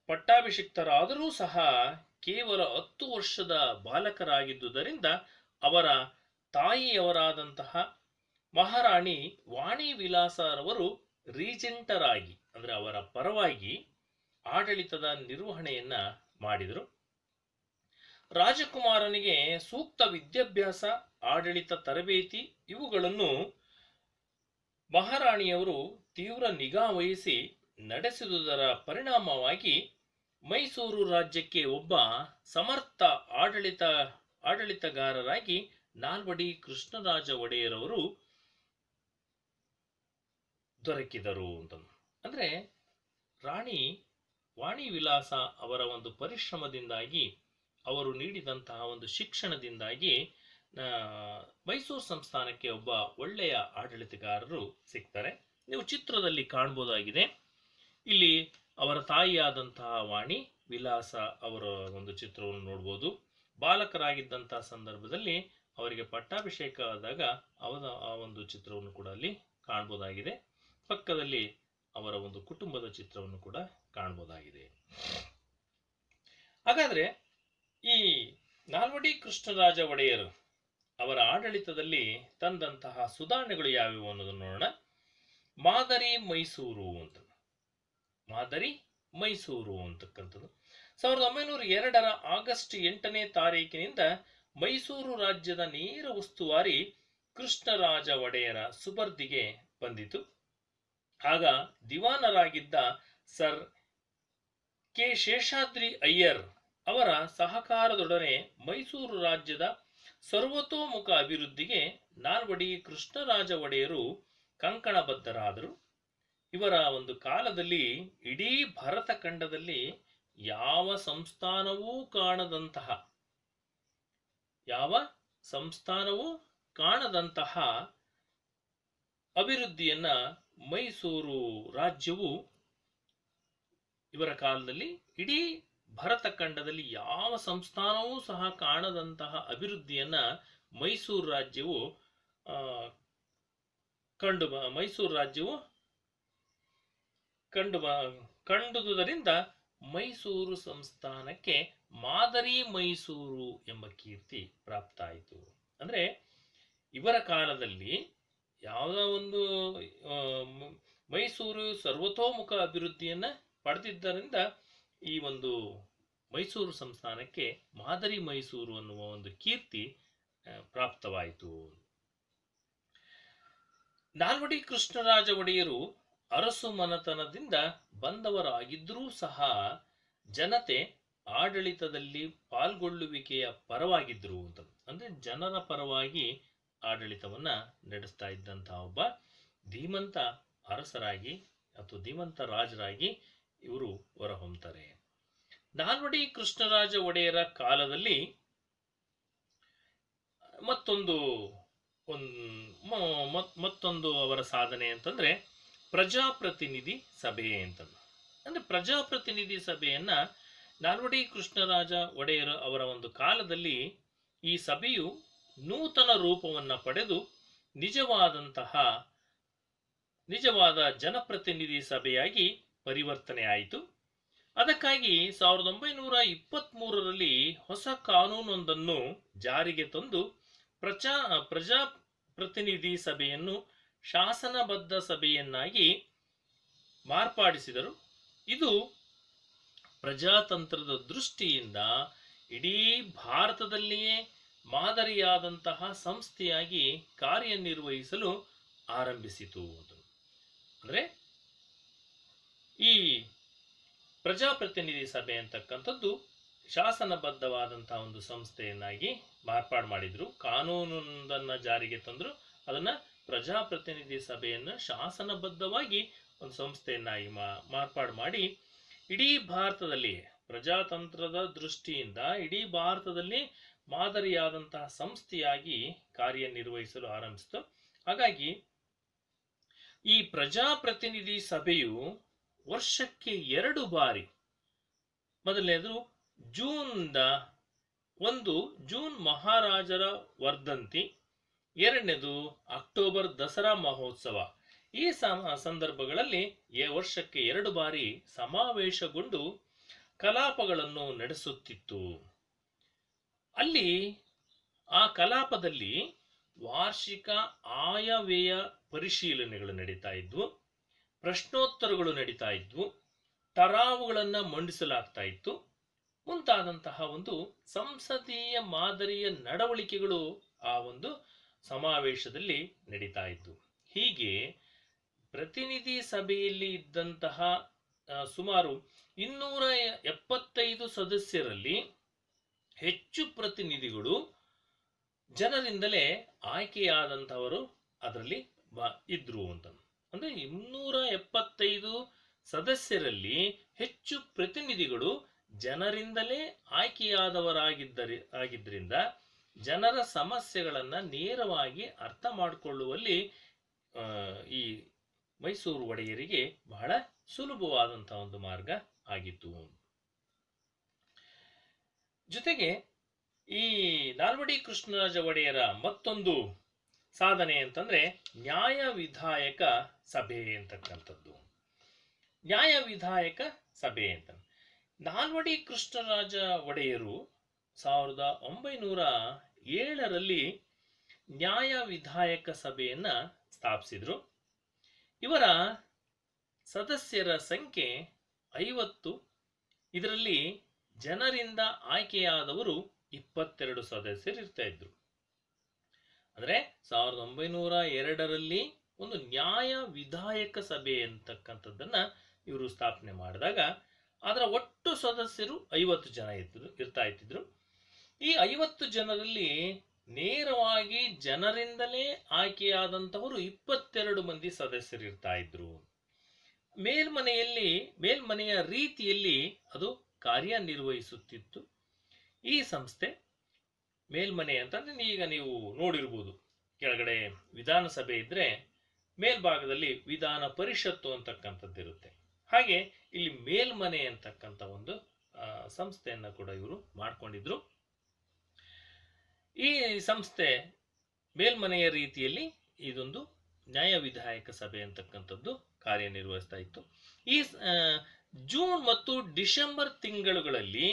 ಪಟ್ಟಾಭಿಷಿಕ್ತರಾದರೂ ಸಹ ಕೇವಲ 10 ವರ್ಷದ ಬಾಲಕರಾಗಿದ್ದುದರಿಂದ ಅವರ ತಾಯಿಯವರಾದಂತಹ ಮಹಾರಾಣಿ ವಾಣಿ ವಿಲಾಸರವರು ರೀಜೆಂಟರಾಗಿ ಅಂದರೆ ಅವರ ಪರವಾಗಿ ಆಡಳಿತದ ನಿರ್ವಹಣೆಯನ್ನ ಮಾಡಿದರು. ರಾಜಕುಮಾರನಿಗೆ ಸೂಕ್ತ ವಿದ್ಯಾಭ್ಯಾಸ, ಆಡಳಿತ ತರಬೇತಿ ಇವುಗಳನ್ನು ಮಹಾರಾಣಿಯವರು ತೀವ್ರ ನಿಗಾ ವಹಿಸಿ ನಡೆಸಿದುದರ ಪರಿಣಾಮವಾಗಿ ಮೈಸೂರು ರಾಜ್ಯಕ್ಕೆ ಒಬ್ಬ ಸಮರ್ಥ ಆಡಳಿತಗಾರರಾಗಿ ನಾಲ್ವಡಿ ಕೃಷ್ಣರಾಜ ಒಡೆಯರವರು ದೊರಕಿದರು ಅಂತ. ಅಂದ್ರೆ ರಾಣಿ ವಾಣಿ ವಿಲಾಸ ಅವರ ಒಂದು ಪರಿಶ್ರಮದಿಂದಾಗಿ, ಅವರು ನೀಡಿದಂತಹ ಒಂದು ಶಿಕ್ಷಣದಿಂದಾಗಿ ಮೈಸೂರು ಸಂಸ್ಥಾನಕ್ಕೆ ಒಬ್ಬ ಒಳ್ಳೆಯ ಆಡಳಿತಗಾರರು ಸಿಗ್ತಾರೆ. ನೀವು ಚಿತ್ರದಲ್ಲಿ ಕಾಣಬಹುದಾಗಿದೆ. ಇಲ್ಲಿ ಅವರ ತಾಯಿಯಾದಂತಹ ವಾಣಿ ವಿಲಾಸ ಅವರ ಒಂದು ಚಿತ್ರವನ್ನು ನೋಡ್ಬೋದು. ಬಾಲಕರಾಗಿದ್ದಂತಹ ಸಂದರ್ಭದಲ್ಲಿ ಅವರಿಗೆ ಪಟ್ಟಾಭಿಷೇಕ ಆದಾಗ ಆ ಒಂದು ಚಿತ್ರವನ್ನು ಕೂಡ ಅಲ್ಲಿ ಕಾಣಬಹುದಾಗಿದೆ. ಪಕ್ಕದಲ್ಲಿ ಅವರ ಒಂದು ಕುಟುಂಬದ ಚಿತ್ರವನ್ನು ಕೂಡ ಕಾಣಬಹುದಾಗಿದೆ. ಹಾಗಾದ್ರೆ ಈ ನಾಲ್ವಡಿ ಕೃಷ್ಣರಾಜ ಒಡೆಯರು ಅವರ ಆಡಳಿತದಲ್ಲಿ ತಂದಂತಹ ಸುಧಾರಣೆಗಳು ಯಾವ್ಯಾವು ಅನ್ನೋದನ್ನು ನೋಡೋಣ. ಮಾದರಿ ಮೈಸೂರು ಅಂತಕ್ಕಂಥದ್ದು 1902ರ ಆಗಸ್ಟ್ 8ನೇ ತಾರೀಕಿನಿಂದ ಮೈಸೂರು ರಾಜ್ಯದ ನೇರ ಉಸ್ತುವಾರಿ ಕೃಷ್ಣರಾಜ ಒಡೆಯರ ಸುಬರ್ದಿಗೆ ಬಂದಿತು. ಆಗ ದಿವಾನರಾಗಿದ್ದ ಸರ್ ಕೆ ಶೇಷಾದ್ರಿ ಅಯ್ಯರ್ ಅವರ ಸಹಕಾರದೊಡನೆ ಮೈಸೂರು ರಾಜ್ಯದ ಸರ್ವತೋಮುಖ ಅಭಿವೃದ್ಧಿಗೆ ನಾಲ್ವಡಿ ಕೃಷ್ಣರಾಜ ಒಡೆಯರು ಕಂಕಣಬದ್ಧರಾದರು. ಇವರ ಒಂದು ಕಾಲದಲ್ಲಿ ಇಡೀ ಭಾರತ ಖಂಡದಲ್ಲಿ ಯಾವ ಸಂಸ್ಥಾನವೂ ಕಾಣದಂತಹ ಅಭಿವೃದ್ಧಿಯನ್ನ ಮೈಸೂರು ರಾಜ್ಯವು ಇವರ ಕಾಲದಲ್ಲಿ ಇಡೀ ಭಾರತ ಖಂಡದಲ್ಲಿ ಯಾವ ಸಂಸ್ಥಾನವೂ ಸಹ ಕಾಣದಂತಹ ಅಭಿವೃದ್ಧಿಯನ್ನ ಮೈಸೂರು ರಾಜ್ಯವು ಕಂಡುದುದರಿಂದ ಮೈಸೂರು ಸಂಸ್ಥಾನಕ್ಕೆ ಮಾದರಿ ಮೈಸೂರು ಎಂಬ ಕೀರ್ತಿ ಪ್ರಾಪ್ತ ಆಯಿತು. ಅಂದ್ರೆ ಇವರ ಕಾಲದಲ್ಲಿ ಯಾವುದೋ ಒಂದು ಮೈಸೂರು ಸರ್ವತೋಮುಖ ಅಭಿವೃದ್ಧಿಯನ್ನ ಪಡೆದಿದ್ದರಿಂದ ಈ ಒಂದು ಮೈಸೂರು ಸಂಸ್ಥಾನಕ್ಕೆ ಮಾದರಿ ಮೈಸೂರು ಅನ್ನುವ ಒಂದು ಕೀರ್ತಿ ಪ್ರಾಪ್ತವಾಯಿತು. ನಾಲ್ವಡಿ ಕೃಷ್ಣರಾಜ ಒಡೆಯರು ಅರಸು ಮನೆತನದಿಂದ ಬಂದವರಾಗಿದ್ದರೂ ಸಹ ಜನತೆ ಆಡಳಿತದಲ್ಲಿ ಪಾಲ್ಗೊಳ್ಳುವಿಕೆಯ ಪರವಾಗಿದ್ರು ಅಂತ. ಅಂದ್ರೆ ಜನರ ಪರವಾಗಿ ಆಡಳಿತವನ್ನ ನಡೆಸ್ತಾ ಇದ್ದಂತಹ ಒಬ್ಬ ಧೀಮಂತ ಅರಸರಾಗಿ ಅಥವಾ ಧೀಮಂತ ರಾಜರಾಗಿ ಇವರು ಹೊರಹೊಮ್ತಾರೆ. ನಾಲ್ವಡಿ ಕೃಷ್ಣರಾಜ ಒಡೆಯರ ಕಾಲದಲ್ಲಿ ಮತ್ತೊಂದು ಅವರ ಸಾಧನೆ ಅಂತಂದ್ರೆ ಪ್ರಜಾಪ್ರತಿನಿಧಿ ಸಭೆ ಅಂತ. ಅಂದ್ರೆ ಪ್ರಜಾಪ್ರತಿನಿಧಿ ಸಭೆಯನ್ನ ನಾಲ್ವಡಿ ಕೃಷ್ಣರಾಜ ಒಡೆಯರ ಅವರ ಒಂದು ಕಾಲದಲ್ಲಿ ಈ ಸಭೆಯು ನೂತನ ರೂಪವನ್ನ ಪಡೆದು ನಿಜವಾದ ಜನಪ್ರತಿನಿಧಿ ಸಭೆಯಾಗಿ ಪರಿವರ್ತನೆ ಆಯಿತು. ಅದಕ್ಕಾಗಿ 1923ರಲ್ಲಿ ಹೊಸ ಕಾನೂನೊಂದನ್ನು ಜಾರಿಗೆ ತಂದು ಪ್ರಜಾಪ್ರತಿನಿಧಿ ಸಭೆಯನ್ನು ಶಾಸನಬದ್ಧ ಸಭೆಯನ್ನಾಗಿ ಮಾರ್ಪಾಡಿಸಿದರು. ಇದು ಪ್ರಜಾತಂತ್ರದ ದೃಷ್ಟಿಯಿಂದ ಇಡೀ ಭಾರತದಲ್ಲಿಯೇ ಮಾದರಿಯಾದಂತಹ ಸಂಸ್ಥೆಯಾಗಿ ಕಾರ್ಯನಿರ್ವಹಿಸಲು ಆರಂಭಿಸಿತು. ಅಂದ್ರೆ ಈ ಪ್ರಜಾಪ್ರತಿನಿಧಿ ಸಭೆ ಅಂತಕ್ಕಂಥದ್ದು ಶಾಸನಬದ್ಧವಾದಂತಹ ಒಂದು ಸಂಸ್ಥೆಯನ್ನಾಗಿ ಮಾರ್ಪಾಡು ಮಾಡಿದ್ರು. ಕಾನೂನೊಂದನ್ನು ಜಾರಿಗೆ ತಂದ್ರು. ಅದನ್ನ ಪ್ರಜಾಪ್ರತಿನಿಧಿ ಸಭೆಯನ್ನು ಶಾಸನಬದ್ಧವಾಗಿ ಒಂದು ಸಂಸ್ಥೆಯನ್ನಾಗಿ ಮಾರ್ಪಾಡು ಮಾಡಿ ಇಡೀ ಭಾರತದಲ್ಲಿ ಪ್ರಜಾತಂತ್ರದ ದೃಷ್ಟಿಯಿಂದ ಇಡೀ ಭಾರತದಲ್ಲಿ ಮಾದರಿಯಾದಂತಹ ಸಂಸ್ಥೆಯಾಗಿ ಕಾರ್ಯನಿರ್ವಹಿಸಲು ಆರಂಭಿಸಿತು. ಹಾಗಾಗಿ ಈ ಪ್ರಜಾಪ್ರತಿನಿಧಿ ಸಭೆಯು ವರ್ಷಕ್ಕೆ 2 ಬಾರಿ, ಮೊದಲನೇದು ಜೂನ್ ಮಹಾರಾಜರ ವರ್ಧಂತಿ, ಎರಡನೇದು ಅಕ್ಟೋಬರ್ ದಸರಾ ಮಹೋತ್ಸವ. ಈ ಸಂದರ್ಭಗಳಲ್ಲಿ ವರ್ಷಕ್ಕೆ 2 ಬಾರಿ ಸಮಾವೇಶಗೊಂಡು ಕಲಾಪಗಳನ್ನು ನಡೆಸುತ್ತಿತ್ತು. ಅಲ್ಲಿ ಆ ಕಲಾಪದಲ್ಲಿ ವಾರ್ಷಿಕ ಆಯವ್ಯಯ ಪರಿಶೀಲನೆಗಳು ನಡೀತಾ ಇದ್ವು, ಪ್ರಶ್ನೋತ್ತರಗಳು ನಡೀತಾ ಇದ್ವು, ಠರಾವುಗಳನ್ನು ಮಂಡಿಸಲಾಗ್ತಾ ಇತ್ತು. ಮುಂತಾದಂತಹ ಒಂದು ಸಂಸದೀಯ ಮಾದರಿಯ ನಡವಳಿಕೆಗಳು ಆ ಒಂದು ಸಮಾವೇಶದಲ್ಲಿ ನಡೀತಾ ಇತ್ತು. ಹೀಗೆ ಪ್ರತಿನಿಧಿ ಸಭೆಯಲ್ಲಿ ಇದ್ದಂತಹ ಸುಮಾರು 275 ಸದಸ್ಯರಲ್ಲಿ ಹೆಚ್ಚು ಪ್ರತಿನಿಧಿಗಳು ಜನರಿಂದಲೇ ಆಯ್ಕೆಯಾದಂಥವರು ಅದರಲ್ಲಿ ಇದ್ರು ಅಂತ. ಅಂದ್ರೆ 275 ಸದಸ್ಯರಲ್ಲಿ ಹೆಚ್ಚು ಪ್ರತಿನಿಧಿಗಳು ಜನರಿಂದಲೇ ಆಗಿದ್ದರಿಂದ ಜನರ ಸಮಸ್ಯೆಗಳನ್ನ ನೇರವಾಗಿ ಅರ್ಥ ಮಾಡಿಕೊಳ್ಳುವಲ್ಲಿ ಈ ಮೈಸೂರು ಒಡೆಯರಿಗೆ ಬಹಳ ಸುಲಭವಾದಂತಹ ಒಂದು ಮಾರ್ಗ ಆಗಿತ್ತು. ಜೊತೆಗೆ ಈ ನಾಲ್ವಡಿ ಕೃಷ್ಣರಾಜ ಒಡೆಯರ ಮತ್ತೊಂದು ಸಾಧನೆ ಅಂತಂದ್ರೆ ನ್ಯಾಯ ವಿಧಾಯಕ ಸಭೆ ಅಂತಕ್ಕಂಥದ್ದು. ನ್ಯಾಯ ವಿಧಾಯಕ ಸಭೆ ಅಂತ ನಾಲ್ವಡಿ ಕೃಷ್ಣರಾಜ ಒಡೆಯರು 1907ರಲ್ಲಿ ನ್ಯಾಯ ವಿಧಾಯಕ ಸಭೆಯನ್ನ ಸ್ಥಾಪಿಸಿದ್ರು. ಇವರ ಸದಸ್ಯರ ಸಂಖ್ಯೆ 50. ಇದರಲ್ಲಿ ಜನರಿಂದ ಆಯ್ಕೆಯಾದವರು 22 ಸದಸ್ಯರು ಇರ್ತಾ ಇದ್ರು. ಅಂದ್ರೆ 1902ರಲ್ಲಿ ಒಂದು ನ್ಯಾಯ ವಿಧಾಯಕ ಸಭೆ ಅಂತಕ್ಕಂಥದ್ದನ್ನ ಇವರು ಸ್ಥಾಪನೆ ಮಾಡಿದಾಗ ಅದರ ಒಟ್ಟು ಸದಸ್ಯರು 50 ಜನ ಇರ್ತಾ ಇದ್ರು. ಈ 50 ಜನರಲ್ಲಿ ನೇರವಾಗಿ ಜನರಿಂದಲೇ ಆಯ್ಕೆಯಾದಂತವರು 22 ಮಂದಿ ಸದಸ್ಯರು ಇರ್ತಾ ಇದ್ರು. ಮೇಲ್ಮನೆಯ ರೀತಿಯಲ್ಲಿ ಅದು ಕಾರ್ಯನಿರ್ವಹಿಸುತ್ತಿತ್ತು. ಈ ಸಂಸ್ಥೆ ಮೇಲ್ಮನೆ ಅಂತಂದ್ರೆ ಈಗ ನೀವು ನೋಡಿರ್ಬೋದು, ಕೆಳಗಡೆ ವಿಧಾನಸಭೆ ಇದ್ರೆ ಮೇಲ್ಭಾಗದಲ್ಲಿ ವಿಧಾನ ಪರಿಷತ್ತು ಅಂತಕ್ಕಂಥದ್ದಿರುತ್ತೆ. ಹಾಗೆ ಇಲ್ಲಿ ಮೇಲ್ಮನೆ ಅಂತಕ್ಕಂಥ ಒಂದು ಸಂಸ್ಥೆಯನ್ನ ಕೂಡ ಇವರು ಮಾಡ್ಕೊಂಡಿದ್ರು. ಈ ಸಂಸ್ಥೆ ಮೇಲ್ಮನೆಯ ರೀತಿಯಲ್ಲಿ ಇದೊಂದು ನ್ಯಾಯ ವಿಧಾಯಕ ಸಭೆ ಅಂತಕ್ಕಂಥದ್ದು ಕಾರ್ಯನಿರ್ವಹಿಸ್ತಾ ಇತ್ತು. ಈ ಜೂನ್ ಮತ್ತು ಡಿಸೆಂಬರ್ ತಿಂಗಳುಗಳಲ್ಲಿ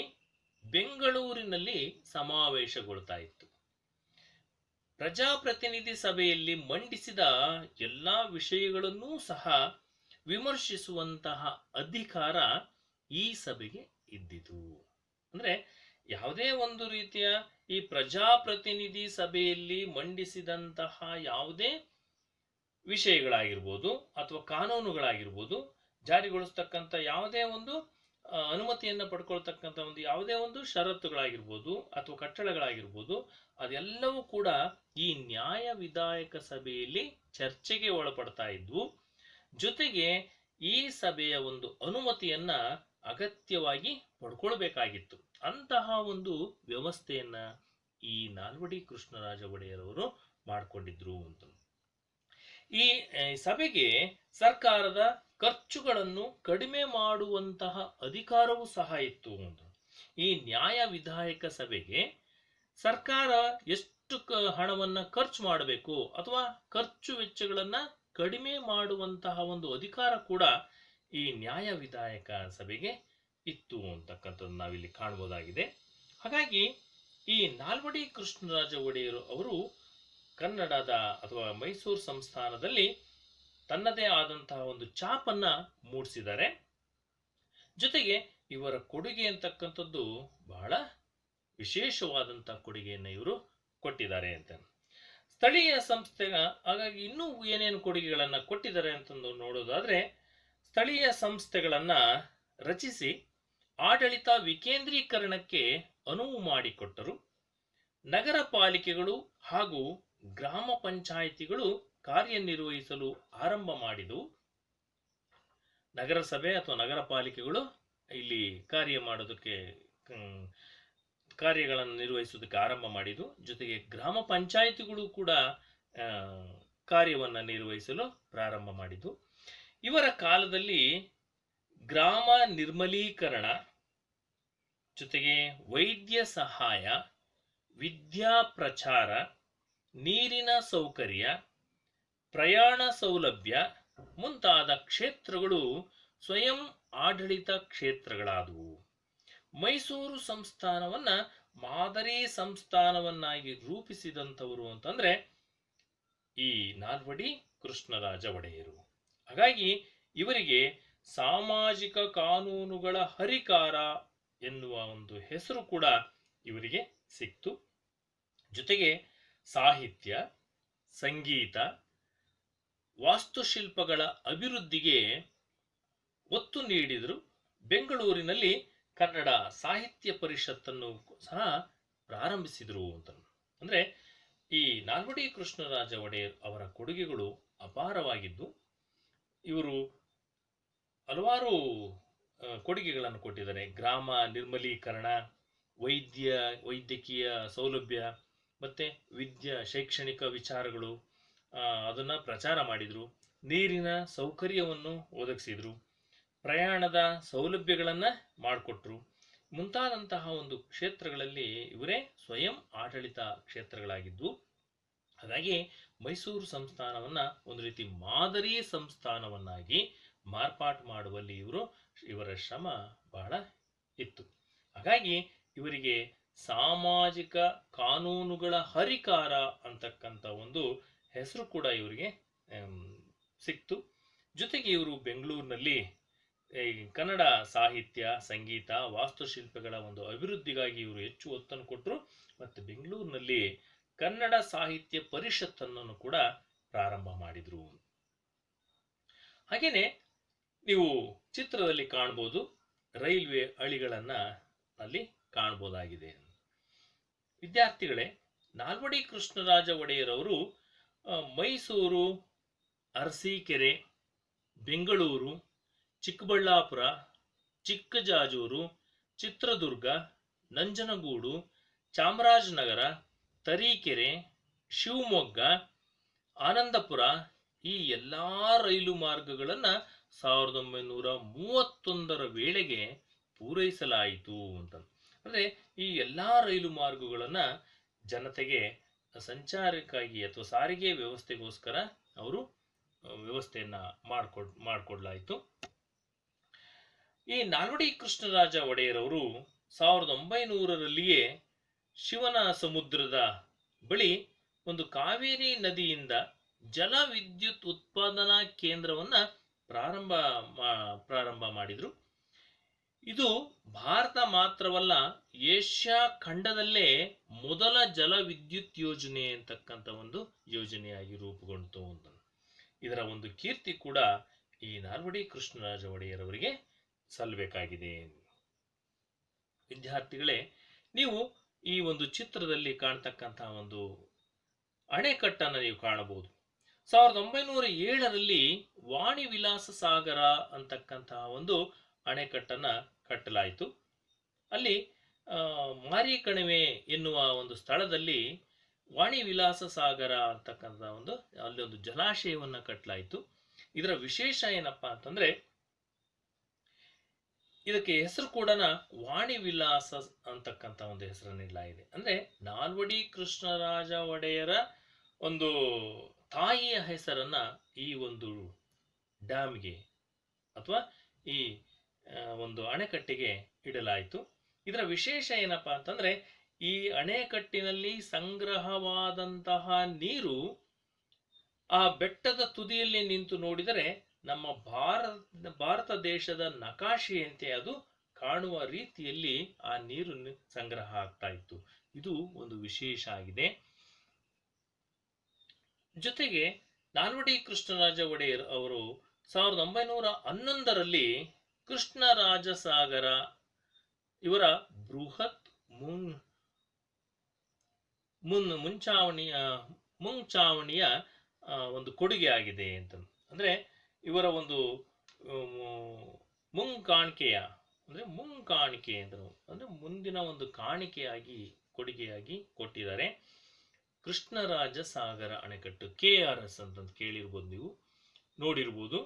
ಬೆಂಗಳೂರಿನಲ್ಲಿ ಸಮಾವೇಶಗೊಳ್ತಾ ಇತ್ತು. ಪ್ರಜಾಪ್ರತಿನಿಧಿ ಸಭೆಯಲ್ಲಿ ಮಂಡಿಸಿದ ಎಲ್ಲಾ ವಿಷಯಗಳನ್ನೂ ಸಹ ವಿಮರ್ಶಿಸುವಂತಹ ಅಧಿಕಾರ ಈ ಸಭೆಗೆ ಇದ್ದಿತು. ಅಂದ್ರೆ ಯಾವುದೇ ಒಂದು ರೀತಿಯ ಈ ಪ್ರಜಾಪ್ರತಿನಿಧಿ ಸಭೆಯಲ್ಲಿ ಮಂಡಿಸಿದಂತಹ ಯಾವುದೇ ವಿಷಯಗಳಾಗಿರ್ಬೋದು ಅಥವಾ ಕಾನೂನುಗಳಾಗಿರ್ಬೋದು, ಜಾರಿಗೊಳಿಸ್ತಕ್ಕಂಥ ಯಾವುದೇ ಒಂದು ಅನುಮತಿಯನ್ನು ಪಡ್ಕೊಳ್ತಕ್ಕಂಥ ಒಂದು ಯಾವುದೇ ಒಂದು ಷರತ್ತುಗಳಾಗಿರ್ಬೋದು ಅಥವಾ ಕಟ್ಟಳೆಗಳಾಗಿರ್ಬೋದು, ಅದೆಲ್ಲವೂ ಕೂಡ ಈ ನ್ಯಾಯ ವಿಧಾಯಕ ಸಭೆಯಲ್ಲಿ ಚರ್ಚೆಗೆ ಒಳಪಡ್ತಾ ಇದ್ವು. ಜೊತೆಗೆ ಈ ಸಭೆಯ ಒಂದು ಅನುಮತಿಯನ್ನ ಅಗತ್ಯವಾಗಿ ಪಡ್ಕೊಳ್ಬೇಕಾಗಿತ್ತು. ಅಂತಹ ಒಂದು ವ್ಯವಸ್ಥೆಯನ್ನ ಈ ನಾಲ್ವಡಿ ಕೃಷ್ಣರಾಜ ಒಡೆಯರವರು ಮಾಡಿಕೊಂಡಿದ್ರು ಅಂತ. ಈ ಸಭೆಗೆ ಸರ್ಕಾರದ ಖರ್ಚುಗಳನ್ನು ಕಡಿಮೆ ಮಾಡುವಂತಹ ಅಧಿಕಾರವೂ ಸಹ ಇತ್ತು ಅಂತ. ಈ ನ್ಯಾಯ ವಿಧಾಯಕ ಸಭೆಗೆ ಸರ್ಕಾರ ಎಷ್ಟು ಹಣವನ್ನ ಖರ್ಚು ಮಾಡಬೇಕು ಅಥವಾ ಖರ್ಚು ವೆಚ್ಚಗಳನ್ನ ಕಡಿಮೆ ಮಾಡುವಂತಹ ಒಂದು ಅಧಿಕಾರ ಕೂಡ ಈ ನ್ಯಾಯ ವಿಧಾಯಕ ಸಭೆಗೆ ಇತ್ತು ಅಂತಕ್ಕಂಥದ್ದು ನಾವಿಲ್ಲಿ ಕಾಣಬಹುದಾಗಿದೆ. ಹಾಗಾಗಿ ಈ ನಾಲ್ವಡಿ ಕೃಷ್ಣರಾಜ ಒಡೆಯರು ಅವರು ಕನ್ನಡದ ಅಥವಾ ಮೈಸೂರು ಸಂಸ್ಥಾನದಲ್ಲಿ ತನ್ನದೇ ಆದಂತಹ ಒಂದು ಛಾಪನ್ನ ಮೂಡಿಸಿದ್ದಾರೆ. ಜೊತೆಗೆ ಇವರ ಕೊಡುಗೆ ಅಂತಕ್ಕಂಥದ್ದು ಬಹಳ ವಿಶೇಷವಾದಂತಹ ಕೊಡುಗೆಯನ್ನು ಇವರು ಕೊಟ್ಟಿದ್ದಾರೆ ಅಂತ. ಸ್ಥಳೀಯ ಸಂಸ್ಥೆ ಹಾಗಾಗಿ ಇನ್ನೂ ಏನೇನು ಕೊಡುಗೆಗಳನ್ನ ಕೊಟ್ಟಿದ್ದಾರೆ ಅಂತಂದು ನೋಡೋದಾದ್ರೆ, ಸ್ಥಳೀಯ ಸಂಸ್ಥೆಗಳನ್ನ ರಚಿಸಿ ಆಡಳಿತ ವಿಕೇಂದ್ರೀಕರಣಕ್ಕೆ ಅನುವು ಮಾಡಿಕೊಟ್ಟರು. ನಗರ ಪಾಲಿಕೆಗಳು ಹಾಗೂ ಗ್ರಾಮ ಪಂಚಾಯಿತಿಗಳು ಕಾರ್ಯನಿರ್ವಹಿಸಲು ಆರಂಭ ಮಾಡಿದವು. ನಗರಸಭೆ ಅಥವಾ ನಗರ ಪಾಲಿಕೆಗಳು ಇಲ್ಲಿ ಕಾರ್ಯಗಳನ್ನು ನಿರ್ವಹಿಸುವುದಕ್ಕೆ ಆರಂಭ ಮಾಡಿದ್ದು, ಜೊತೆಗೆ ಗ್ರಾಮ ಪಂಚಾಯಿತಿಗಳು ಕೂಡ ಕಾರ್ಯವನ್ನು ನಿರ್ವಹಿಸಲು ಪ್ರಾರಂಭ ಮಾಡಿದ್ದು. ಇವರ ಕಾಲದಲ್ಲಿ ಗ್ರಾಮ ನಿರ್ಮಲೀಕರಣ, ಜೊತೆಗೆ ವೈದ್ಯ ಸಹಾಯ, ವಿದ್ಯಾ ಪ್ರಚಾರ, ನೀರಿನ ಸೌಕರ್ಯ, ಪ್ರಯಾಣ ಸೌಲಭ್ಯ ಮುಂತಾದ ಕ್ಷೇತ್ರಗಳು ಸ್ವಯಂ ಆಡಳಿತ ಕ್ಷೇತ್ರಗಳಾದವು. ಮೈಸೂರು ಸಂಸ್ಥಾನವನ್ನ ಮಾದರಿ ಸಂಸ್ಥಾನವನ್ನಾಗಿ ರೂಪಿಸಿದಂಥವರು ಅಂತಂದ್ರೆ ಈ ನಾಲ್ವಡಿ ಕೃಷ್ಣರಾಜ ಒಡೆಯರು. ಹಾಗಾಗಿ ಇವರಿಗೆ ಸಾಮಾಜಿಕ ಕಾನೂನುಗಳ ಹರಿಕಾರ ಎನ್ನುವ ಒಂದು ಹೆಸರು ಕೂಡ ಇವರಿಗೆ ಸಿಕ್ತು. ಜೊತೆಗೆ ಸಾಹಿತ್ಯ, ಸಂಗೀತ, ವಾಸ್ತುಶಿಲ್ಪಗಳ ಅಭಿವೃದ್ಧಿಗೆ ಒತ್ತು ನೀಡಿದರು. ಬೆಂಗಳೂರಿನಲ್ಲಿ ಕನ್ನಡ ಸಾಹಿತ್ಯ ಪರಿಷತ್ತನ್ನು ಸಹ ಪ್ರಾರಂಭಿಸಿದರು ಅಂತ. ಅಂದ್ರೆ ಈ ನಾಲ್ವಡಿ ಕೃಷ್ಣರಾಜ ಒಡೆಯರ್ ಅವರ ಕೊಡುಗೆಗಳು ಅಪಾರವಾಗಿದ್ದು, ಇವರು ಹಲವಾರು ಕೊಡುಗೆಗಳನ್ನು ಕೊಟ್ಟಿದ್ದಾರೆ. ಗ್ರಾಮ ನಿರ್ಮಲೀಕರಣ, ವೈದ್ಯಕೀಯ ಸೌಲಭ್ಯ, ಮತ್ತೆ ಶೈಕ್ಷಣಿಕ ವಿಚಾರಗಳು ಅದನ್ನ ಪ್ರಚಾರ ಮಾಡಿದ್ರು. ನೀರಿನ ಸೌಕರ್ಯವನ್ನು ಒದಗಿಸಿದ್ರು, ಪ್ರಯಾಣದ ಸೌಲಭ್ಯಗಳನ್ನ ಮಾಡಿಕೊಟ್ರು. ಮುಂತಾದಂತಹ ಒಂದು ಕ್ಷೇತ್ರಗಳಲ್ಲಿ ಇವರೇ ಸ್ವಯಂ ಆಡಳಿತ ಕ್ಷೇತ್ರಗಳಾಗಿದ್ವು. ಹಾಗಾಗಿ ಮೈಸೂರು ಸಂಸ್ಥಾನವನ್ನ ಒಂದು ರೀತಿ ಮಾದರಿ ಸಂಸ್ಥಾನವನ್ನಾಗಿ ಮಾರ್ಪಾಟು ಮಾಡುವಲ್ಲಿ ಇವರ ಶ್ರಮ ಬಹಳ ಇತ್ತು. ಹಾಗಾಗಿ ಇವರಿಗೆ ಸಾಮಾಜಿಕ ಕಾನೂನುಗಳ ಹರಿಕಾರ ಅಂತಕ್ಕಂಥ ಒಂದು ಹೆಸರು ಕೂಡ ಇವರಿಗೆ ಸಿಕ್ತು. ಜೊತೆಗೆ ಇವರು ಬೆಂಗಳೂರಿನಲ್ಲಿ ಕನ್ನಡ ಸಾಹಿತ್ಯ, ಸಂಗೀತ, ವಾಸ್ತುಶಿಲ್ಪಗಳ ಒಂದು ಅಭಿವೃದ್ಧಿಗಾಗಿ ಇವರು ಹೆಚ್ಚು ಒತ್ತನ್ನು ಕೊಟ್ಟರು. ಮತ್ತು ಬೆಂಗಳೂರಿನಲ್ಲಿ ಕನ್ನಡ ಸಾಹಿತ್ಯ ಪರಿಷತ್ತನ್ನು ಕೂಡ ಪ್ರಾರಂಭ ಮಾಡಿದ್ರು. ಹಾಗೇನೆ ನೀವು ಚಿತ್ರದಲ್ಲಿ ಕಾಣಬಹುದು, ರೈಲ್ವೆ ಹಳಿಗಳನ್ನ ಅಲ್ಲಿ ಕಾಣಬಹುದಾಗಿದೆ. ವಿದ್ಯಾರ್ಥಿಗಳೇ, ನಾಲ್ವಡಿ ಕೃಷ್ಣರಾಜ ಒಡೆಯರವರು ಮೈಸೂರು, ಅರಸೀಕೆರೆ, ಬೆಂಗಳೂರು, ಚಿಕ್ಕಬಳ್ಳಾಪುರ, ಚಿಕ್ಕಜಾಜೂರು, ಚಿತ್ರದುರ್ಗ, ನಂಜನಗೂಡು, ಚಾಮರಾಜನಗರ, ತರೀಕೆರೆ, ಶಿವಮೊಗ್ಗ, ಆನಂದಪುರ ಈ ಎಲ್ಲಾ ರೈಲು ಮಾರ್ಗಗಳನ್ನ 1931ರ ವೇಳೆಗೆ ಪೂರೈಸಲಾಯಿತು ಅಂತ. ಅಂದ್ರೆ ಈ ಎಲ್ಲಾ ರೈಲು ಮಾರ್ಗಗಳನ್ನ ಜನತೆಗೆ ಸಂಚಾರಕ್ಕಾಗಿ ಅಥವಾ ಸಾರಿಗೆ ವ್ಯವಸ್ಥೆಗೋಸ್ಕರ ಅವರು ವ್ಯವಸ್ಥೆಯನ್ನ ಮಾಡಿಕೊಡ್ಲಾಯಿತು. ಈ ನಾಲ್ವಡಿ ಕೃಷ್ಣರಾಜ ಒಡೆಯರವರು 1900ರಲ್ಲಿಯೇ ಶಿವನ ಸಮುದ್ರದ ಬಳಿ ಒಂದು ಕಾವೇರಿ ನದಿಯಿಂದ ಜಲ ವಿದ್ಯುತ್ ಉತ್ಪಾದನಾ ಕೇಂದ್ರವನ್ನ ಪ್ರಾರಂಭ ಮಾಡಿದ್ರು. ಇದು ಭಾರತ ಮಾತ್ರವಲ್ಲ, ಏಷ್ಯಾ ಖಂಡದಲ್ಲೇ ಮೊದಲ ಜಲ ವಿದ್ಯುತ್ ಯೋಜನೆ ಅಂತಕ್ಕಂಥ ಒಂದು ಯೋಜನೆಯಾಗಿ ರೂಪುಗೊಂಡಿತು ಅಂತ. ಇದರ ಒಂದು ಕೀರ್ತಿ ಕೂಡ ಈ ನಾಲ್ವಡಿ ಕೃಷ್ಣರಾಜ ಒಡೆಯರವರಿಗೆ ಸಲ್ಲಬೇಕಾಗಿದೆ. ವಿದ್ಯಾರ್ಥಿಗಳೇ, ನೀವು ಈ ಒಂದು ಚಿತ್ರದಲ್ಲಿ ಕಾಣ್ತಕ್ಕಂತಹ ಒಂದು ಅಣೆಕಟ್ಟನ್ನು ನೀವು ಕಾಣಬಹುದು. 1907ರಲ್ಲಿ ವಾಣಿ ವಿಲಾಸ ಸಾಗರ ಅಂತಕ್ಕಂತಹ ಒಂದು ಅಣೆಕಟ್ಟನ್ನ ಕಟ್ಟಲಾಯಿತು. ಅಲ್ಲಿ ಮಾರಿಕಣಿವೆ ಎನ್ನುವ ಒಂದು ಸ್ಥಳದಲ್ಲಿ ವಾಣಿ ವಿಲಾಸ ಸಾಗರ ಅಂತಕ್ಕಂಥ ಅಲ್ಲಿ ಒಂದು ಜಲಾಶಯವನ್ನ ಕಟ್ಟಲಾಯಿತು. ಇದರ ವಿಶೇಷ ಏನಪ್ಪಾ ಅಂತಂದ್ರೆ, ಇದಕ್ಕೆ ಹೆಸರು ಕೂಡ ವಾಣಿ ವಿಲಾಸ ಅಂತಕ್ಕಂಥ ಒಂದು ಹೆಸರನ್ನು ನೀಡಲಾಗಿದೆ. ಅಂದ್ರೆ ನಾಲ್ವಡಿ ಕೃಷ್ಣರಾಜ ಒಡೆಯರ ಒಂದು ತಾಯಿಯ ಹೆಸರನ್ನ ಈ ಒಂದು ಡ್ಯಾಮ್ಗೆ ಅಥವಾ ಈ ಒಂದು ಅಣೆಕಟ್ಟಿಗೆ ಇಡಲಾಯಿತು. ಇದರ ವಿಶೇಷ ಏನಪ್ಪಾ ಅಂತಂದ್ರೆ, ಈ ಅಣೆಕಟ್ಟಿನಲ್ಲಿ ಸಂಗ್ರಹವಾದಂತಹ ನೀರು ಆ ಬೆಟ್ಟದ ತುದಿಯಲ್ಲಿ ನಿಂತು ನೋಡಿದರೆ ನಮ್ಮ ಭಾರತ ದೇಶದ ನಕಾಶೆಯಂತೆ ಅದು ಕಾಣುವ ರೀತಿಯಲ್ಲಿ ಆ ನೀರು ಸಂಗ್ರಹ ಆಗ್ತಾ ಇತ್ತು. ಇದು ಒಂದು ವಿಶೇಷ ಆಗಿದೆ. ಜೊತೆಗೆ ನಾಲ್ವಡಿ ಕೃಷ್ಣರಾಜ ಒಡೆಯರ್ ಅವರು 1911ರಲ್ಲಿ ಕೃಷ್ಣರಾಜ ಸಾಗರ ಇವರ ಬೃಹತ್ ಮುಂಚಾವಣಿಯ ಮುಂಚಾವಣಿಯ ಒಂದು ಕೊಡುಗೆ ಆಗಿದೆ ಅಂತ. ಅಂದ್ರೆ ಇವರ ಒಂದು ಮುಂಕಾಣಿಕೆಯ ಮುಂಕಾಣಿಕೆ ಅಂದ್ರೆ ಮುಂದಿನ ಒಂದು ಕಾಣಿಕೆಯಾಗಿ ಕೊಡುಗೆಯಾಗಿ ಕೊಟ್ಟಿದ್ದಾರೆ. ಕೃಷ್ಣರಾಜ ಸಾಗರ ಅಣೆಕಟ್ಟು KRS ಅಂತ ಕೇಳಿರ್ಬೋದು, ನೀವು ನೋಡಿರ್ಬೋದು.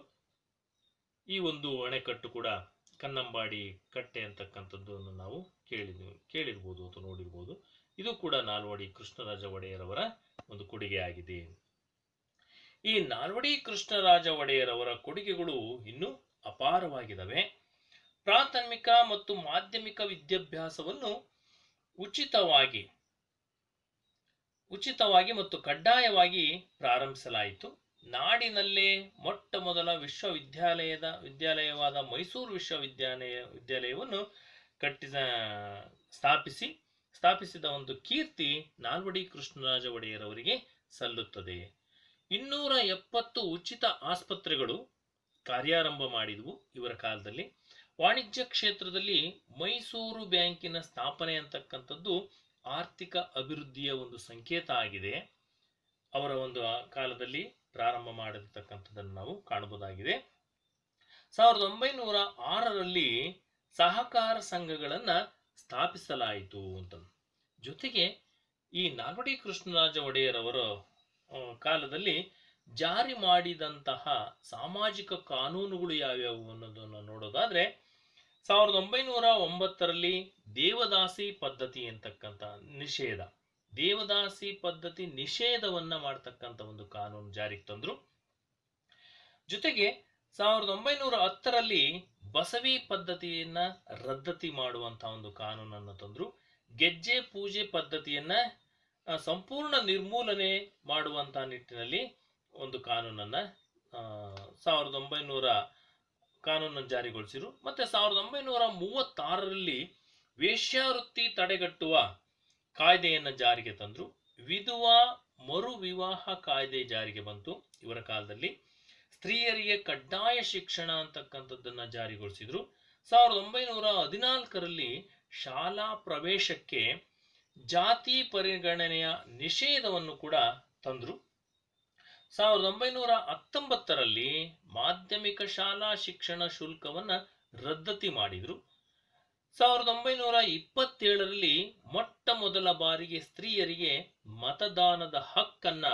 ಈ ಒಂದು ಅಣೆಕಟ್ಟು ಕೂಡ ಕನ್ನಂಬಾಡಿ ಕಟ್ಟೆ ಅಂತಕ್ಕಂಥದ್ದನ್ನು ನಾವು ಕೇಳಿರ್ಬೋದು ಅಥವಾ ನೋಡಿರ್ಬೋದು. ಇದು ಕೂಡ ನಾಲ್ವಡಿ ಕೃಷ್ಣರಾಜ ಒಡೆಯರವರ ಒಂದು ಕೊಡುಗೆ ಆಗಿದೆ. ಈ ನಾಲ್ವಡಿ ಕೃಷ್ಣರಾಜ ಒಡೆಯರವರ ಕೊಡುಗೆಗಳು ಇನ್ನೂ ಅಪಾರವಾಗಿದ್ದಾವೆ. ಪ್ರಾಥಮಿಕ ಮತ್ತು ಮಾಧ್ಯಮಿಕ ವಿದ್ಯಾಭ್ಯಾಸವನ್ನು ಉಚಿತವಾಗಿ ಮತ್ತು ಕಡ್ಡಾಯವಾಗಿ ಪ್ರಾರಂಭಿಸಲಾಯಿತು. ನಾಡಿನಲ್ಲೇ ಮೊಟ್ಟ ಮೊದಲ ವಿದ್ಯಾಲಯವಾದ ಮೈಸೂರು ವಿದ್ಯಾಲಯವನ್ನು ಸ್ಥಾಪಿಸಿದ ಒಂದು ಕೀರ್ತಿ ನಾಲ್ವಡಿ ಕೃಷ್ಣರಾಜ ಒಡೆಯರವರಿಗೆ ಸಲ್ಲುತ್ತದೆ. 270 ಉಚಿತ ಆಸ್ಪತ್ರೆಗಳು ಕಾರ್ಯಾರಂಭ ಮಾಡಿದವು ಇವರ ಕಾಲದಲ್ಲಿ. ವಾಣಿಜ್ಯ ಕ್ಷೇತ್ರದಲ್ಲಿ ಮೈಸೂರು ಬ್ಯಾಂಕಿನ ಸ್ಥಾಪನೆ ಅಂತಕ್ಕಂಥದ್ದು ಆರ್ಥಿಕ ಅಭಿವೃದ್ಧಿಯ ಒಂದು ಸಂಕೇತ ಆಗಿದೆ. ಅವರ ಒಂದು ಕಾಲದಲ್ಲಿ ಪ್ರಾರಂಭ ಮಾಡಿರ್ತಕ್ಕಂಥದ್ದನ್ನು ನಾವು ಕಾಣಬಹುದಾಗಿದೆ. 1906ರಲ್ಲಿ ಸಹಕಾರ ಸಂಘಗಳನ್ನ ಸ್ಥಾಪಿಸಲಾಯಿತು ಅಂತ. ಜೊತೆಗೆ ಈ ನಾಲ್ವಡಿ ಕೃಷ್ಣರಾಜ ಒಡೆಯರವರ ಕಾಲದಲ್ಲಿ ಜಾರಿ ಮಾಡಿದಂತಹ ಸಾಮಾಜಿಕ ಕಾನೂನುಗಳು ಯಾವ್ಯಾವು ಅನ್ನೋದನ್ನು ನೋಡೋದಾದ್ರೆ, 1909ರಲ್ಲಿ ದೇವದಾಸಿ ಪದ್ಧತಿ ಅಂತಕ್ಕಂಥ ದೇವದಾಸಿ ಪದ್ಧತಿ ನಿಷೇಧವನ್ನ ಮಾಡ್ತಕ್ಕಂಥ ಒಂದು ಕಾನೂನು ಜಾರಿಗೆ ತಂದ್ರು. ಜೊತೆಗೆ 1910ರಲ್ಲಿ ಬಸವಿ ಪದ್ಧತಿಯನ್ನ ರದ್ದತಿ ಮಾಡುವಂತಹ ಒಂದು ಕಾನೂನನ್ನು ತಂದ್ರು. ಗೆಜ್ಜೆ ಪೂಜೆ ಪದ್ಧತಿಯನ್ನ ಸಂಪೂರ್ಣ ನಿರ್ಮೂಲನೆ ಮಾಡುವಂತಹ ನಿಟ್ಟಿನಲ್ಲಿ ಒಂದು ಕಾನೂನನ್ನ 1900 ಕಾನೂನನ್ನು ಜಾರಿಗೊಳಿಸಿರು. ಮತ್ತೆ 1936ರಲ್ಲಿ ವೇಶ್ಯಾವೃತ್ತಿ ತಡೆಗಟ್ಟುವ ಕಾಯ್ದೆಯನ್ನು ಜಾರಿಗೆ ತಂದ್ರು. ವಿಧವಾ ಮರು ವಿವಾಹ ಕಾಯ್ದೆ ಜಾರಿಗೆ ಬಂತು ಇವರ ಕಾಲದಲ್ಲಿ. ಸ್ತ್ರೀಯರಿಗೆ ಕಡ್ಡಾಯ ಶಿಕ್ಷಣ ಅಂತಕ್ಕಂಥದ್ದನ್ನ ಜಾರಿಗೊಳಿಸಿದ್ರು. 1914ರಲ್ಲಿ ಶಾಲಾ ಪ್ರವೇಶಕ್ಕೆ ಜಾತಿ ಪರಿಗಣನೆಯ ನಿಷೇಧವನ್ನು ಕೂಡ ತಂದ್ರು. 1919ರಲ್ಲಿ ಮಾಧ್ಯಮಿಕ ಶಾಲಾ ಶಿಕ್ಷಣ ಶುಲ್ಕವನ್ನ ರದ್ದತಿ ಮಾಡಿದ್ರು. 1927ರಲ್ಲಿ ಮೊಟ್ಟ ಮೊದಲ ಬಾರಿಗೆ ಸ್ತ್ರೀಯರಿಗೆ ಮತದಾನದ ಹಕ್ಕನ್ನ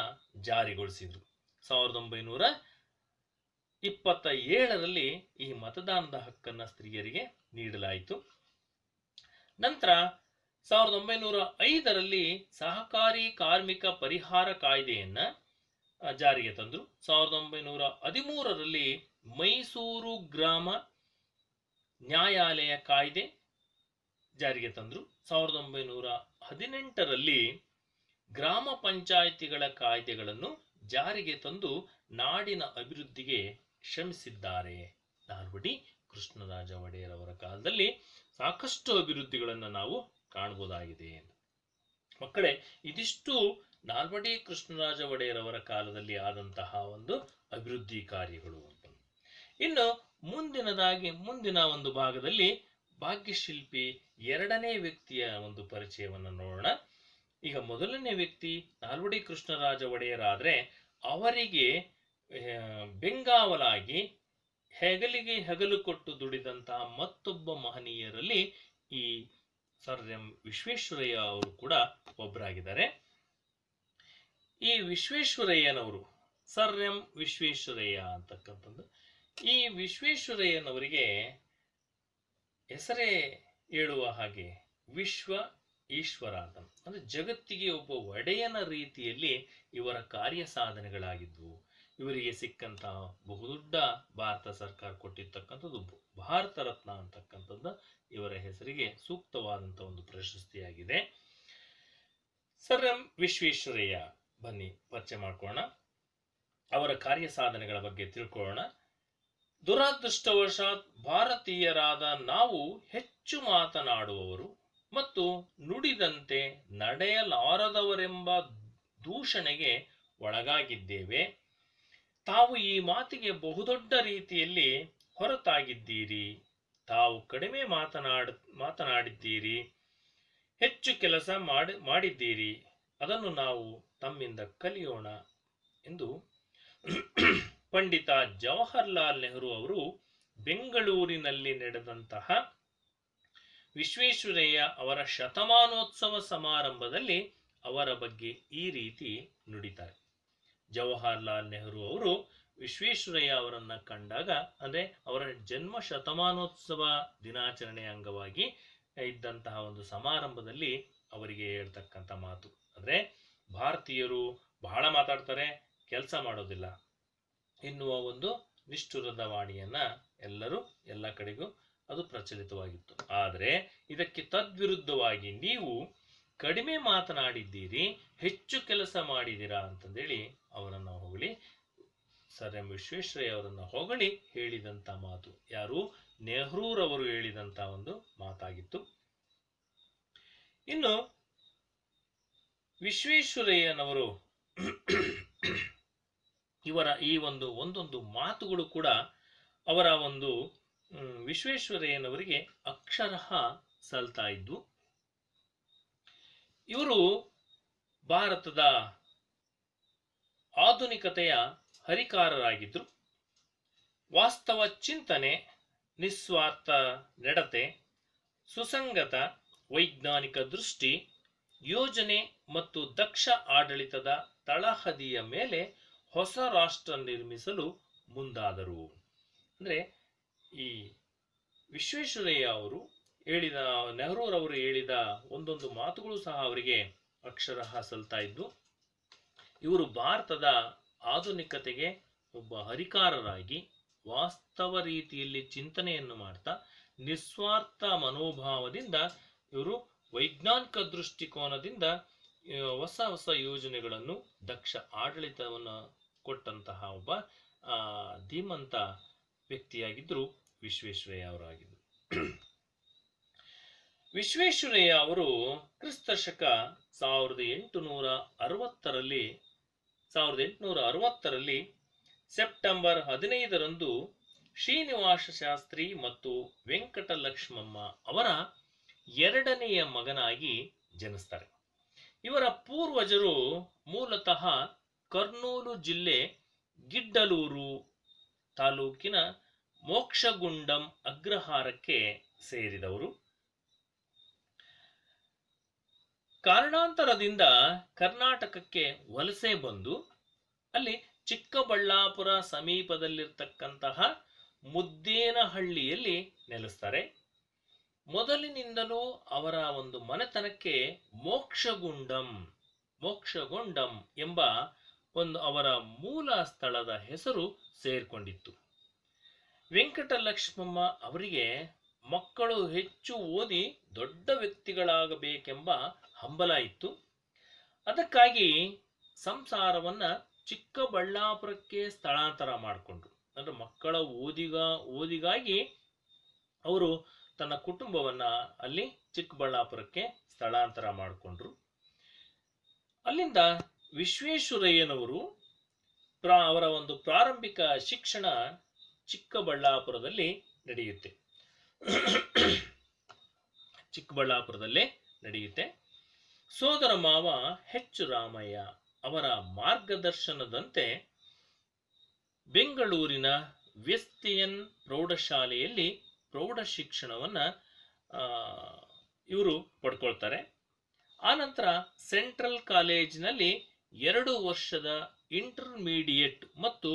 ಜಾರಿಗೊಳಿಸಿದ್ರು. 1927ರಲ್ಲಿ ಈ ಮತದಾನದ ಹಕ್ಕನ್ನ ಸ್ತ್ರೀಯರಿಗೆ ನೀಡಲಾಯಿತು. ನಂತರ 1905ರಲ್ಲಿ ಸಹಕಾರಿ ಕಾರ್ಮಿಕ ಪರಿಹಾರ ಕಾಯ್ದೆಯನ್ನ ಜಾರಿಗೆ ತಂದ್ರು. 1913ರಲ್ಲಿ ಮೈಸೂರು ಗ್ರಾಮ ನ್ಯಾಯಾಲಯ ಕಾಯ್ದೆ ಜಾರಿಗೆ ತಂದ್ರು. 1918ರಲ್ಲಿ ಗ್ರಾಮ ಪಂಚಾಯಿತಿಗಳ ಕಾಯ್ದೆಗಳನ್ನು ಜಾರಿಗೆ ತಂದು ನಾಡಿನ ಅಭಿವೃದ್ಧಿಗೆ ಶ್ರಮಿಸಿದ್ದಾರೆ. ನಾಲ್ವಡಿ ಕೃಷ್ಣರಾಜ ಒಡೆಯರವರ ಕಾಲದಲ್ಲಿ ಸಾಕಷ್ಟು ಅಭಿವೃದ್ಧಿಗಳನ್ನು ನಾವು ಕಾಣಬಹುದಾಗಿದೆ. ಮಕ್ಕಳೇ, ಇದಿಷ್ಟು ನಾಲ್ವಡಿ ಕೃಷ್ಣರಾಜ ಒಡೆಯರವರ ಕಾಲದಲ್ಲಿ ಆದಂತಹ ಒಂದು ಅಭಿವೃದ್ಧಿ ಕಾರ್ಯಗಳು ಅಂತ. ಇನ್ನು ಮುಂದಿನ ಒಂದು ಭಾಗದಲ್ಲಿ ಭಾಗ್ಯಶಿಲ್ಪಿ ಎರಡನೇ ವ್ಯಕ್ತಿಯ ಒಂದು ಪರಿಚಯವನ್ನು ನೋಡೋಣ. ಈಗ ಮೊದಲನೇ ವ್ಯಕ್ತಿ ನಾಲ್ವಡಿ ಕೃಷ್ಣರಾಜ ಒಡೆಯರಾದ್ರೆ ಅವರಿಗೆ ಬೆಂಗಾವಲಾಗಿ ಹೆಗಲಿಗೆ ಹೆಗಲು ಕೊಟ್ಟು ದುಡಿದಂತಹ ಮತ್ತೊಬ್ಬ ಮಹನೀಯರಲ್ಲಿ ಈ ಸರ್ ಎಂ ವಿಶ್ವೇಶ್ವರಯ್ಯ ಅವರು ಕೂಡ ಒಬ್ಬರಾಗಿದ್ದಾರೆ. ಈ ವಿಶ್ವೇಶ್ವರಯ್ಯನವರು ಸರ್ ಎಂ ವಿಶ್ವೇಶ್ವರಯ್ಯ ಅಂತಕ್ಕಂಥದ್ದು, ಈ ವಿಶ್ವೇಶ್ವರಯ್ಯನವರಿಗೆ ಹೆಸರೇ ಹೇಳುವ ಹಾಗೆ ವಿಶ್ವ ಈಶ್ವರ ಅಂತ, ಅಂದ್ರೆ ಜಗತ್ತಿಗೆ ಒಬ್ಬ ಒಡೆಯನ ರೀತಿಯಲ್ಲಿ ಇವರ ಕಾರ್ಯ ಸಾಧನೆಗಳಾಗಿದ್ವು. ಇವರಿಗೆ ಸಿಕ್ಕಂತಹ ಬಹುದೊಡ್ಡ ಭಾರತ ಸರ್ಕಾರ ಕೊಟ್ಟಿರ್ತಕ್ಕಂಥದ್ದು ಭಾರತ ರತ್ನ ಅಂತಕ್ಕಂಥದ್ದು ಇವರ ಹೆಸರಿಗೆ ಸೂಕ್ತವಾದಂತಹ ಒಂದು ಪ್ರಶಸ್ತಿಯಾಗಿದೆ. ಸರ್ ಎಂ ವಿಶ್ವೇಶ್ವರಯ್ಯ, ಬನ್ನಿ ಪರಿಚಯ ಮಾಡ್ಕೊಳ್ಳೋಣ. ಅವರ ಕಾರ್ಯ ಸಾಧನೆಗಳ ಬಗ್ಗೆ ತಿಳ್ಕೊಳ್ಳೋಣ. ದುರದೃಷ್ಟವಶಾತ್ ಭಾರತೀಯರಾದ ನಾವು ಹೆಚ್ಚು ಮಾತನಾಡುವವರು ಮತ್ತು ನುಡಿದಂತೆ ನಡೆಯಲಾರದವರೆಂಬ ದೂಷಣೆಗೆ ಒಳಗಾಗಿದ್ದೇವೆ. ತಾವು ಈ ಮಾತಿಗೆ ಬಹುದೊಡ್ಡ ರೀತಿಯಲ್ಲಿ ಹೊರತಾಗಿದ್ದೀರಿ. ತಾವು ಕಡಿಮೆ ಮಾತನಾಡಿದ್ದೀರಿ, ಹೆಚ್ಚು ಕೆಲಸ ಮಾಡಿದ್ದೀರಿ, ಅದನ್ನು ನಾವು ತಮ್ಮಿಂದ ಕಲಿಯೋಣ ಎಂದು ಪಂಡಿತ ಜವಾಹರ್ಲಾಲ್ ನೆಹರು ಅವರು ಬೆಂಗಳೂರಿನಲ್ಲಿ ನಡೆದಂತಹ ವಿಶ್ವೇಶ್ವರಯ್ಯ ಅವರ ಶತಮಾನೋತ್ಸವ ಸಮಾರಂಭದಲ್ಲಿ ಅವರ ಬಗ್ಗೆ ಈ ರೀತಿ ನುಡಿತಾರೆ. ಜವಾಹರ್ಲಾಲ್ ನೆಹರು ಅವರು ವಿಶ್ವೇಶ್ವರಯ್ಯ ಅವರನ್ನ ಕಂಡಾಗ, ಅಂದ್ರೆ ಅವರ ಜನ್ಮ ಶತಮಾನೋತ್ಸವ ದಿನಾಚರಣೆಯ ಅಂಗವಾಗಿ ಇದ್ದಂತಹ ಒಂದು ಸಮಾರಂಭದಲ್ಲಿ ಅವರಿಗೆ ಹೇಳ್ತಕ್ಕಂಥ ಮಾತು ಅಂದ್ರೆ, ಭಾರತೀಯರು ಬಹಳ ಮಾತಾಡ್ತಾರೆ, ಕೆಲಸ ಮಾಡೋದಿಲ್ಲ ಎನ್ನುವ ಒಂದು ನಿಷ್ಠುರದ ವಾಣಿಯನ್ನ ಎಲ್ಲರೂ ಎಲ್ಲ ಕಡೆಗೂ ಅದು ಪ್ರಚಲಿತವಾಗಿತ್ತು. ಆದರೆ ಇದಕ್ಕೆ ತದ್ವಿರುದ್ಧವಾಗಿ ನೀವು ಕಡಿಮೆ ಮಾತನಾಡಿದ್ದೀರಿ, ಹೆಚ್ಚು ಕೆಲಸ ಮಾಡಿದ್ದೀರಾ ಅಂತಂದೇಳಿ ಅವರನ್ನು ಹೊಗಳಿ, ಸರ್ ಎಂ ವಿಶ್ವೇಶ್ವರಯ್ಯ ಅವರನ್ನು ಹೊಗಳಿ ಹೇಳಿದಂತ ಮಾತು ಯಾರು? ನೆಹರೂರವರು ಹೇಳಿದಂತ ಒಂದು ಮಾತಾಗಿತ್ತು. ಇನ್ನು ವಿಶ್ವೇಶ್ವರಯ್ಯನವರು ಇವರ ಈ ಒಂದೊಂದು ಮಾತುಗಳು ಕೂಡ ಅವರ ಒಂದು ವಿಶ್ವೇಶ್ವರಯ್ಯನವರಿಗೆ ಅಕ್ಷರಃ ಸಲ್ತಾ ಇದ್ವು. ಇವರು ಭಾರತದ ಆಧುನಿಕತೆಯ ಹರಿಕಾರರಾಗಿದ್ರು. ವಾಸ್ತವ ಚಿಂತನೆ, ನಿಸ್ವಾರ್ಥ ನಡತೆ, ಸುಸಂಗತ ವೈಜ್ಞಾನಿಕ ದೃಷ್ಟಿ, ಯೋಜನೆ ಮತ್ತು ದಕ್ಷ ಆಡಳಿತದ ತಳಹದಿಯ ಮೇಲೆ ಹೊಸ ರಾಷ್ಟ್ರ ನಿರ್ಮಿಸಲು ಮುಂದಾದರು. ಅಂದ್ರೆ ಈ ವಿಶ್ವೇಶ್ವರಯ್ಯ ಅವರು ಹೇಳಿದ, ನೆಹರೂರವರು ಹೇಳಿದ ಒಂದೊಂದು ಮಾತುಗಳು ಸಹ ಅವರಿಗೆ ಅಕ್ಷರಃ ಸಲ್ತಾ ಇದ್ವು. ಇವರು ಭಾರತದ ಆಧುನಿಕತೆಗೆ ಒಬ್ಬ ಹರಿಕಾರರಾಗಿ ವಾಸ್ತವ ರೀತಿಯಲ್ಲಿ ಚಿಂತನೆಯನ್ನು ಮಾಡ್ತಾ ನಿಸ್ವಾರ್ಥ ಮನೋಭಾವದಿಂದ ಇವರು ವೈಜ್ಞಾನಿಕ ದೃಷ್ಟಿಕೋನದಿಂದ ಹೊಸ ಹೊಸ ಯೋಜನೆಗಳನ್ನು, ದಕ್ಷ ಆಡಳಿತವನ್ನು ಕೊಟ್ಟಂತಹ ಒಬ್ಬ ಧೀಮಂತ ವ್ಯಕ್ತಿಯಾಗಿದ್ರು ವಿಶ್ವೇಶ್ವರಯ್ಯ ಅವರಾಗಿದ್ದರು. ವಿಶ್ವೇಶ್ವರಯ್ಯ ಅವರು ಕ್ರಿಸ್ತ ಶಕ 1860ರಲ್ಲಿ ಸೆಪ್ಟೆಂಬರ್ 15ರಂದು ಶ್ರೀನಿವಾಸ ಶಾಸ್ತ್ರಿ ಮತ್ತು ವೆಂಕಟಲಕ್ಷ್ಮಮ್ಮ ಅವರ ಎರಡನೆಯ ಮಗನಾಗಿ ಜನಿಸ್ತಾರೆ. ಇವರ ಪೂರ್ವಜರು ಮೂಲತಃ ಕರ್ನೂಲು ಜಿಲ್ಲೆ ಗಿಡ್ಡಲೂರು ತಾಲೂಕಿನ ಮೋಕ್ಷಗುಂಡಂ ಅಗ್ರಹಾರಕ್ಕೆ ಸೇರಿದವರು. ಕಾರಣಾಂತರದಿಂದ ಕರ್ನಾಟಕಕ್ಕೆ ವಲಸೆ ಬಂದು ಅಲ್ಲಿ ಚಿಕ್ಕಬಳ್ಳಾಪುರ ಸಮೀಪದಲ್ಲಿರ್ತಕ್ಕಂತಹ ಮುದ್ದೇನಹಳ್ಳಿಯಲ್ಲಿ ನೆಲೆಸ್ತಾರೆ. ಮೊದಲಿನಿಂದಲೂ ಅವರ ಒಂದು ಮನೆತನಕ್ಕೆ ಮೋಕ್ಷಗುಂಡಂ ಎಂಬ ಒಂದು ಅವರ ಮೂಲ ಸ್ಥಳದ ಹೆಸರು ಸೇರ್ಕೊಂಡಿತ್ತು. ವೆಂಕಟಲಕ್ಷ್ಮಮ್ಮ ಅವರಿಗೆ ಮಕ್ಕಳು ಹೆಚ್ಚು ಓದಿ ದೊಡ್ಡ ವ್ಯಕ್ತಿಗಳಾಗಬೇಕೆಂಬ ಹಂಬಲ ಇತ್ತು. ಅದಕ್ಕಾಗಿ ಸಂಸಾರವನ್ನ ಚಿಕ್ಕಬಳ್ಳಾಪುರಕ್ಕೆ ಸ್ಥಳಾಂತರ ಮಾಡಿಕೊಂಡ್ರು. ಅಂದ್ರೆ ಮಕ್ಕಳ ಓದಿಗಾಗಿ ಅವರು ತನ್ನ ಕುಟುಂಬವನ್ನ ಅಲ್ಲಿ ಚಿಕ್ಕಬಳ್ಳಾಪುರಕ್ಕೆ ಸ್ಥಳಾಂತರ ಮಾಡಿಕೊಂಡ್ರು. ಅಲ್ಲಿಂದ ವಿಶ್ವೇಶ್ವರಯ್ಯನವರು ಅವರ ಒಂದು ಪ್ರಾರಂಭಿಕ ಶಿಕ್ಷಣ ಚಿಕ್ಕಬಳ್ಳಾಪುರದಲ್ಲಿ ನಡೆಯುತ್ತೆ. ಸೋದರ ಮಾವ ಎಚ್ ರಾಮಯ್ಯ ಅವರ ಮಾರ್ಗದರ್ಶನದಂತೆ ಬೆಂಗಳೂರಿನ ವೆಸ್ಟಿಯನ್ ಪ್ರೌಢಶಾಲೆಯಲ್ಲಿ ಪ್ರೌಢ ಶಿಕ್ಷಣವನ್ನ ಇವರು ಪಡ್ಕೊಳ್ತಾರೆ. ಆನಂತರ ಸೆಂಟ್ರಲ್ ಕಾಲೇಜಿನಲ್ಲಿ 2 ವರ್ಷದ ಇಂಟರ್ಮೀಡಿಯೇಟ್ ಮತ್ತು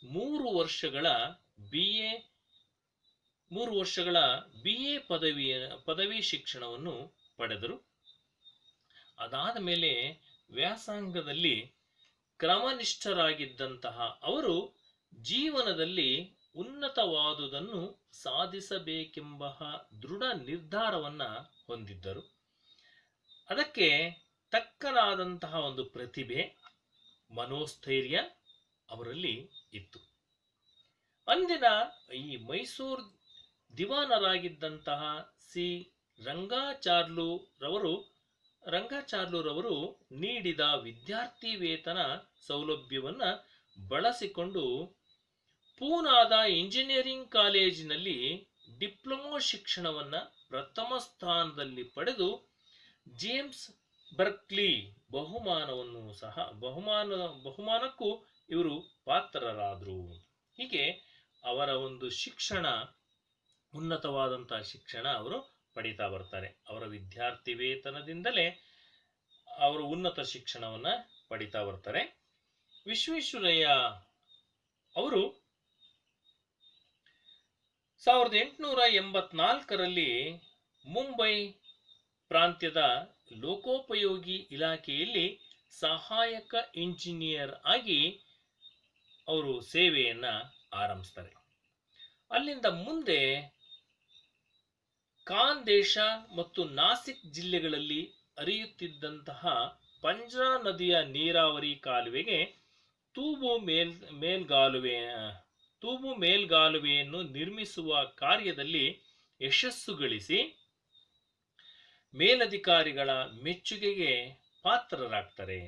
3 ವರ್ಷಗಳ BA ಪದವಿ ಶಿಕ್ಷಣವನ್ನು ಪಡೆದರು. ಅದಾದ ಮೇಲೆ ವ್ಯಾಸಂಗದಲ್ಲಿ ಕ್ರಮನಿಷ್ಠರಾಗಿದ್ದಂತಹ ಅವರು ಜೀವನದಲ್ಲಿ ಉನ್ನತವಾದುದನ್ನು ಸಾಧಿಸಬೇಕೆಂಬ ದೃಢ ನಿರ್ಧಾರವನ್ನ ಹೊಂದಿದ್ದರು. ಅದಕ್ಕೆ ತಕ್ಕನಾದಂತಹ ಒಂದು ಪ್ರತಿಭೆ, ಮನೋಸ್ಥೈರ್ಯ ಅವರಲ್ಲಿ ಇತ್ತು. ಅಂದಿನ ಈ ಮೈಸೂರು ದಿವಾನರಾಗಿದ್ದಂತಹ ಸಿ ರಂಗಾಚಾರ್ಲುರವರು ನೀಡಿದ ವಿದ್ಯಾರ್ಥಿ ವೇತನ ಸೌಲಭ್ಯವನ್ನ ಬಳಸಿಕೊಂಡು ಪೂನಾದ ಇಂಜಿನಿಯರಿಂಗ್ ಕಾಲೇಜಿನಲ್ಲಿ ಡಿಪ್ಲೊಮೊ ಶಿಕ್ಷಣವನ್ನ ಪ್ರಥಮ ಸ್ಥಾನದಲ್ಲಿ ಪಡೆದು ಜೇಮ್ಸ್ ಬರ್ಕ್ಲಿ ಬಹುಮಾನಕ್ಕೂ ಇವರು ಪಾತ್ರರಾದರು. ಹೀಗೆ ಅವರ ಒಂದು ಶಿಕ್ಷಣ, ಉನ್ನತವಾದಂತಹ ಶಿಕ್ಷಣ ಅವರು ಪಡಿತಾ ಬರ್ತಾರೆ. ಅವರ ವಿದ್ಯಾರ್ಥಿ ವೇತನದಿಂದಲೇ ಅವರು ಉನ್ನತ ಶಿಕ್ಷಣವನ್ನ ಪಡಿತಾ ಬರ್ತಾರೆ. ವಿಶ್ವೇಶ್ವರಯ್ಯ ಅವರು 1884ರಲ್ಲಿ ಮುಂಬೈ ಪ್ರಾಂತ್ಯದ ಲೋಕೋಪಯೋಗಿ ಇಲಾಖೆಯಲ್ಲಿ ಸಹಾಯಕ ಇಂಜಿನಿಯರ್ ಆಗಿ ಅವರು ಸೇವೆಯನ್ನ ಆರಂಭಿಸ್ತಾರೆ. ಅಲ್ಲಿಂದ ಮುಂದೆ ಖಾಂದೇಶ ಮತ್ತು ನಾಸಿಕ್ ಜಿಲ್ಲೆಗಳಲ್ಲಿ ಹರಿಯುತ್ತಿದ್ದಂತಹ ಪಂಜ್ರಾ ನದಿಯ ನೀರಾವರಿ ಕಾಲುವೆಗೆ ತೂಬು ಮೇಲ್ಗಾಲುವೆಯನ್ನು ನಿರ್ಮಿಸುವ ಕಾರ್ಯದಲ್ಲಿ ಯಶಸ್ಸು ಗಳಿಸಿ ಮೇಲಧಿಕಾರಿಗಳ ಮೆಚ್ಚುಗೆಗೆ ಪಾತ್ರರಾಗ್ತಾರೆ.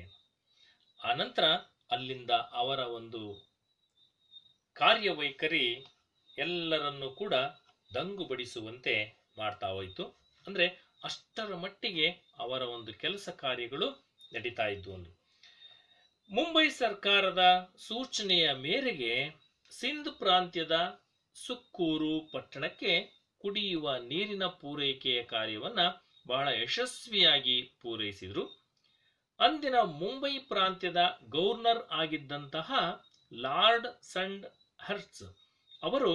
ಆನಂತರ ಅಲ್ಲಿಂದ ಅವರ ಒಂದು ಕಾರ್ಯವೈಖರಿ ಎಲ್ಲರನ್ನೂ ಕೂಡ ದಂಗುಬಡಿಸುವಂತೆ ಮಾಡ್ತಾ ಹೋಯಿತು. ಅಂದ್ರೆ ಅಷ್ಟರ ಮಟ್ಟಿಗೆ ಅವರ ಒಂದು ಕೆಲಸ ಕಾರ್ಯಗಳು ನಡೀತಾ ಇದ್ವು. ಮುಂಬೈ ಸರ್ಕಾರದ ಸೂಚನೆಯ ಮೇರೆಗೆ ಸಿಂಧ್ ಪ್ರಾಂತ್ಯದ ಸುಕ್ಕೂರು ಪಟ್ಟಣಕ್ಕೆ ಕುಡಿಯುವ ನೀರಿನ ಪೂರೈಕೆಯ ಕಾರ್ಯವನ್ನ ಬಹಳ ಯಶಸ್ವಿಯಾಗಿ ಪೂರೈಸಿದರು. ಅಂದಿನ ಮುಂಬೈ ಪ್ರಾಂತ್ಯದ ಗವರ್ನರ್ ಆಗಿದ್ದಂತಹ ಲಾರ್ಡ್ ಸಂಡ್ ಹರ್ಟ್ಸ್ ಅವರು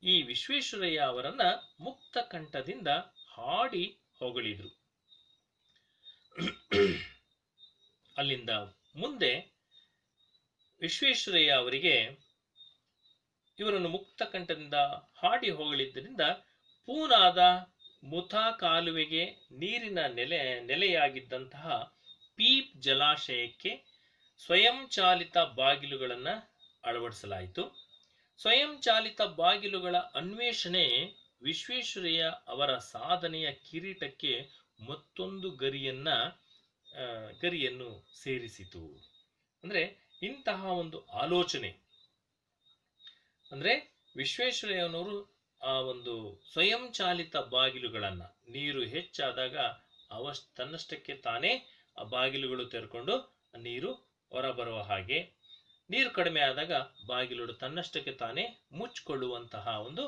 ಈ ವಿಶ್ವೇಶ್ವರಯ್ಯ ಅವರನ್ನ ಮುಕ್ತ ಕಂಠದಿಂದ ಹಾಡಿ ಹೊಗಳಿದ್ರು. ಅಲ್ಲಿಂದ ಮುಂದೆ ವಿಶ್ವೇಶ್ವರಯ್ಯ ಅವರಿಗೆ ಇವರನ್ನು ಮುಕ್ತ ಕಂಠದಿಂದ ಹಾಡಿ ಹೊಗಳಿದ್ದರಿಂದ ಪೂನಾದ ಮುಥಾ ಕಾಲುವೆಗೆ ನೀರಿನ ನೆಲೆಯಾಗಿದ್ದಂತಹ ಪೀಪ್ ಜಲಾಶಯಕ್ಕೆ ಸ್ವಯಂಚಾಲಿತ ಬಾಗಿಲುಗಳನ್ನು ಅಳವಡಿಸಲಾಯಿತು. ಸ್ವಯಂಚಾಲಿತ ಬಾಗಿಲುಗಳ ಅನ್ವೇಷಣೆ ವಿಶ್ವೇಶ್ವರಯ್ಯ ಅವರ ಸಾಧನೆಯ ಕಿರೀಟಕ್ಕೆ ಮತ್ತೊಂದು ಗರಿಯನ್ನು ಸೇರಿಸಿತು. ಅಂದ್ರೆ ಇಂತಹ ಒಂದು ಆಲೋಚನೆ, ಅಂದ್ರೆ ವಿಶ್ವೇಶ್ವರಯ್ಯನವರು ಆ ಒಂದು ಸ್ವಯಂಚಾಲಿತ ಬಾಗಿಲುಗಳನ್ನ, ನೀರು ಹೆಚ್ಚಾದಾಗ ತನ್ನಷ್ಟಕ್ಕೆ ತಾನೇ ಆ ಬಾಗಿಲುಗಳು ತೆರೆಕೊಂಡು ನೀರು ಹೊರಬರುವ ಹಾಗೆ, ನೀರು ಕಡಿಮೆ ಆದಾಗ ಬಾಗಿಲುಗಳು ತನ್ನಷ್ಟಕ್ಕೆ ತಾನೇ ಮುಚ್ಚಿಕೊಳ್ಳುವಂತಹ ಒಂದು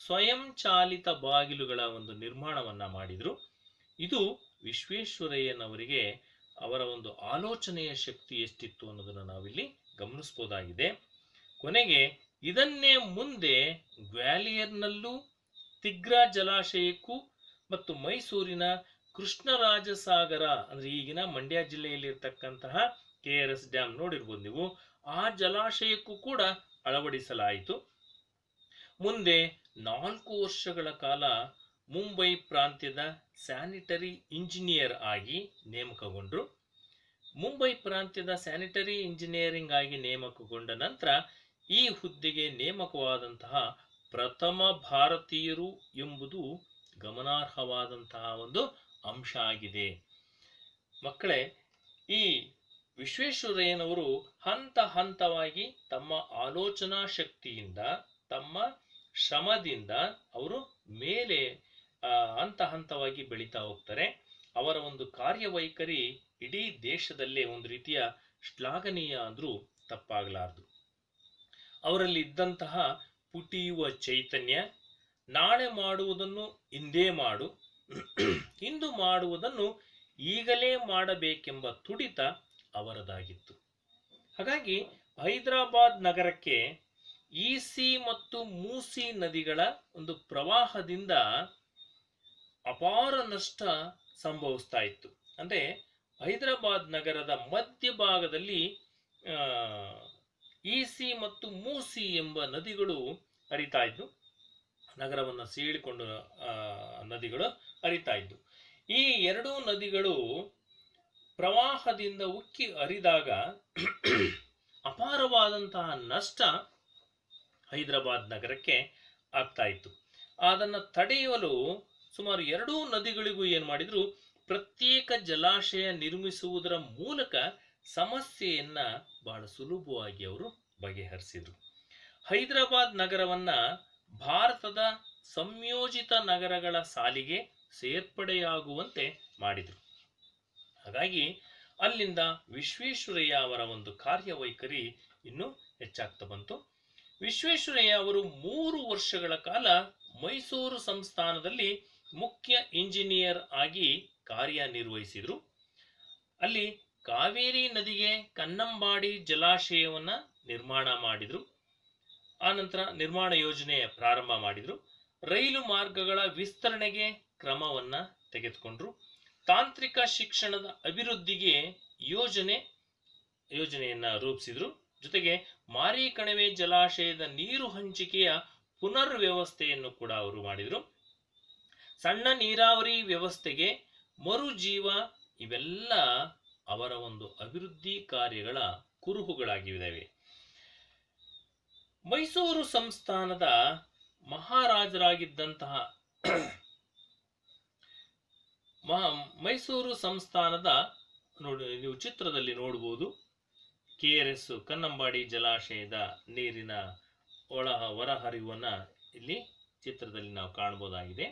ಸ್ವಯಂಚಾಲಿತ ಬಾಗಿಲುಗಳ ಒಂದು ನಿರ್ಮಾಣವನ್ನ ಮಾಡಿದ್ರು. ಇದು ವಿಶ್ವೇಶ್ವರಯ್ಯನವರಿಗೆ ಅವರ ಒಂದು ಆಲೋಚನೆಯ ಶಕ್ತಿ ಎಷ್ಟಿತ್ತು ಅನ್ನೋದನ್ನು ನಾವಿಲ್ಲಿ ಗಮನಿಸಬಹುದಾಗಿದೆ. ಕೊನೆಗೆ ಇದನ್ನೇ ಮುಂದೆ ಗ್ವಾಲಿಯರ್ನಲ್ಲೂ ತಿಗ್ರಾ ಜಲಾಶಯಕ್ಕೂ ಮತ್ತು ಮೈಸೂರಿನ ಕೃಷ್ಣರಾಜಸಾಗರ, ಅಂದ್ರೆ ಈಗಿನ ಮಂಡ್ಯ ಜಿಲ್ಲೆಯಲ್ಲಿ ಇರತಕ್ಕಂತಹ KRS ಡ್ಯಾಮ್ ನೋಡಿರ್ಬೋದು ನೀವು, ಆ ಜಲಾಶಯಕ್ಕೂ ಕೂಡ ಅಳವಡಿಸಲಾಯಿತು. ಮುಂದೆ 4 ವರ್ಷಗಳ ಕಾಲ ಮುಂಬೈ ಪ್ರಾಂತ್ಯದ ಸ್ಯಾನಿಟರಿ ಇಂಜಿನಿಯರ್ ಆಗಿ ನೇಮಕಗೊಂಡ್ರು. ಮುಂಬೈ ಪ್ರಾಂತ್ಯದ ಸ್ಯಾನಿಟರಿ ಇಂಜಿನಿಯರಿಂಗ್ ಆಗಿ ನೇಮಕಗೊಂಡ ನಂತರ ಈ ಹುದ್ದೆಗೆ ನೇಮಕವಾದಂತಹ ಪ್ರಥಮ ಭಾರತೀಯರು ಎಂಬುದು ಗಮನಾರ್ಹವಾದಂತಹ ಒಂದು ಅಂಶ ಆಗಿದೆ. ಮಕ್ಕಳೇ, ಈ ವಿಶ್ವೇಶ್ವರಯ್ಯನವರು ಹಂತ ಹಂತವಾಗಿ ತಮ್ಮ ಆಲೋಚನಾ ಶಕ್ತಿಯಿಂದ, ತಮ್ಮ ಶ್ರಮದಿಂದ ಅವರು ಮೇಲೆ ಹಂತ ಹಂತವಾಗಿ ಬೆಳೀತಾ ಹೋಗ್ತಾರೆ. ಅವರ ಒಂದು ಕಾರ್ಯವೈಖರಿ ಇಡೀ ದೇಶದಲ್ಲೇ ಒಂದು ರೀತಿಯ ಶ್ಲಾಘನೀಯ ಅಂದ್ರೂ ತಪ್ಪಾಗಲಾರದು. ಅವರಲ್ಲಿ ಇದ್ದಂತಹ ಪುಟಿಯುವ ಚೈತನ್ಯ, ನಾಳೆ ಮಾಡುವುದನ್ನು ಇಂದೇ ಮಾಡು, ಇಂದು ಮಾಡುವುದನ್ನು ಈಗಲೇ ಮಾಡಬೇಕೆಂಬ ತುಡಿತ ಅವರದಾಗಿತ್ತು. ಹಾಗಾಗಿ ಹೈದರಾಬಾದ್ ನಗರಕ್ಕೆ ಈಸಿ ಮತ್ತು ಮೂಸಿ ನದಿಗಳ ಒಂದು ಪ್ರವಾಹದಿಂದ ಅಪಾರ ನಷ್ಟ ಸಂಭವಿಸ್ತಾ ಇತ್ತು. ಅಂದ್ರೆ ಹೈದರಾಬಾದ್ ನಗರದ ಮಧ್ಯಭಾಗದಲ್ಲಿ ಈಸಿ ಮತ್ತು ಮೂಸಿ ಎಂಬ ನದಿಗಳು ಹರಿತಾ ಇದ್ದು, ನಗರವನ್ನು ಸೀಳಿಕೊಂಡು ನದಿಗಳು ಹರಿತಾ ಇದ್ದು. ಈ ಎರಡೂ ನದಿಗಳು ಪ್ರವಾಹದಿಂದ ಉಕ್ಕಿ ಹರಿದಾಗ ಅಪಾರವಾದಂತಹ ನಷ್ಟ ಹೈದರಾಬಾದ್ ನಗರಕ್ಕೆ ಆಗ್ತಾ ಇತ್ತು. ಅದನ್ನು ತಡೆಯಲು ಸುಮಾರು ಎರಡೂ ನದಿಗಳಿಗೂ ಏನ್ ಮಾಡಿದ್ರು, ಪ್ರತ್ಯೇಕ ಜಲಾಶಯ ನಿರ್ಮಿಸುವುದರ ಮೂಲಕ ಸಮಸ್ಯೆಯನ್ನ ಬಹಳ ಸುಲಭವಾಗಿ ಅವರು ಬಗೆಹರಿಸಿದ್ರು. ಹೈದರಾಬಾದ್ ನಗರವನ್ನ ಭಾರತದ ಸಂಯೋಜಿತ ನಗರಗಳ ಸಾಲಿಗೆ ಸೇರ್ಪಡೆಯಾಗುವಂತೆ ಮಾಡಿದರು. ಹಾಗಾಗಿ ಅಲ್ಲಿಂದ ವಿಶ್ವೇಶ್ವರಯ್ಯ ಅವರ ಒಂದು ಕಾರ್ಯವೈಖರಿ ಇನ್ನೂ ಹೆಚ್ಚಾಗ್ತಾ ಬಂತು. ವಿಶ್ವೇಶ್ವರಯ್ಯ ಅವರು 3 ವರ್ಷಗಳ ಕಾಲ ಮೈಸೂರು ಸಂಸ್ಥಾನದಲ್ಲಿ ಮುಖ್ಯ ಇಂಜಿನಿಯರ್ ಆಗಿ ಕಾರ್ಯನಿರ್ವಹಿಸಿದರು. ಅಲ್ಲಿ ಕಾವೇರಿ ನದಿಗೆ ಕನ್ನಂಬಾಡಿ ಜಲಾಶಯವನ್ನ ನಿರ್ಮಾಣ ಮಾಡಿದರು. ಆನಂತರ ನಿರ್ಮಾಣ ಯೋಜನೆ ಪ್ರಾರಂಭ ಮಾಡಿದರು. ರೈಲು ಮಾರ್ಗಗಳ ವಿಸ್ತರಣೆಗೆ ಕ್ರಮವನ್ನ ತೆಗೆದುಕೊಂಡ್ರು. ತಾಂತ್ರಿಕ ಶಿಕ್ಷಣದ ಅಭಿವೃದ್ಧಿಗೆ ಯೋಜನೆಯನ್ನ ರೂಪಿಸಿದ್ರು. ಜೊತೆಗೆ ಮಾರಿಕಣಿವೆ ಜಲಾಶಯದ ನೀರು ಹಂಚಿಕೆಯ ಪುನರ್ ವ್ಯವಸ್ಥೆಯನ್ನು ಕೂಡ ಅವರು ಮಾಡಿದರು. ಸಣ್ಣ ನೀರಾವರಿ ವ್ಯವಸ್ಥೆಗೆ ಮರುಜೀವ, ಇವೆಲ್ಲ ಅವರ ಒಂದು ಅಭಿವೃದ್ಧಿ ಕಾರ್ಯಗಳ ಕುರುಹುಗಳಾಗಿವೆ. ಮೈಸೂರು ಸಂಸ್ಥಾನದ ಮಹಾರಾಜರಾಗಿದ್ದಂತಹ ಮೈಸೂರು ಸಂಸ್ಥಾನದ ನೀವು ಚಿತ್ರದಲ್ಲಿ ನೋಡಬಹುದು. KRS ಕನ್ನಂಬಾಡಿ ಜಲಾಶಯದ ನೀರಿನ ಹೊರಹರಿವನ್ನ ಇಲ್ಲಿ ಚಿತ್ರದಲ್ಲಿ ನಾವು ಕಾಣಬಹುದಾಗಿದೆ.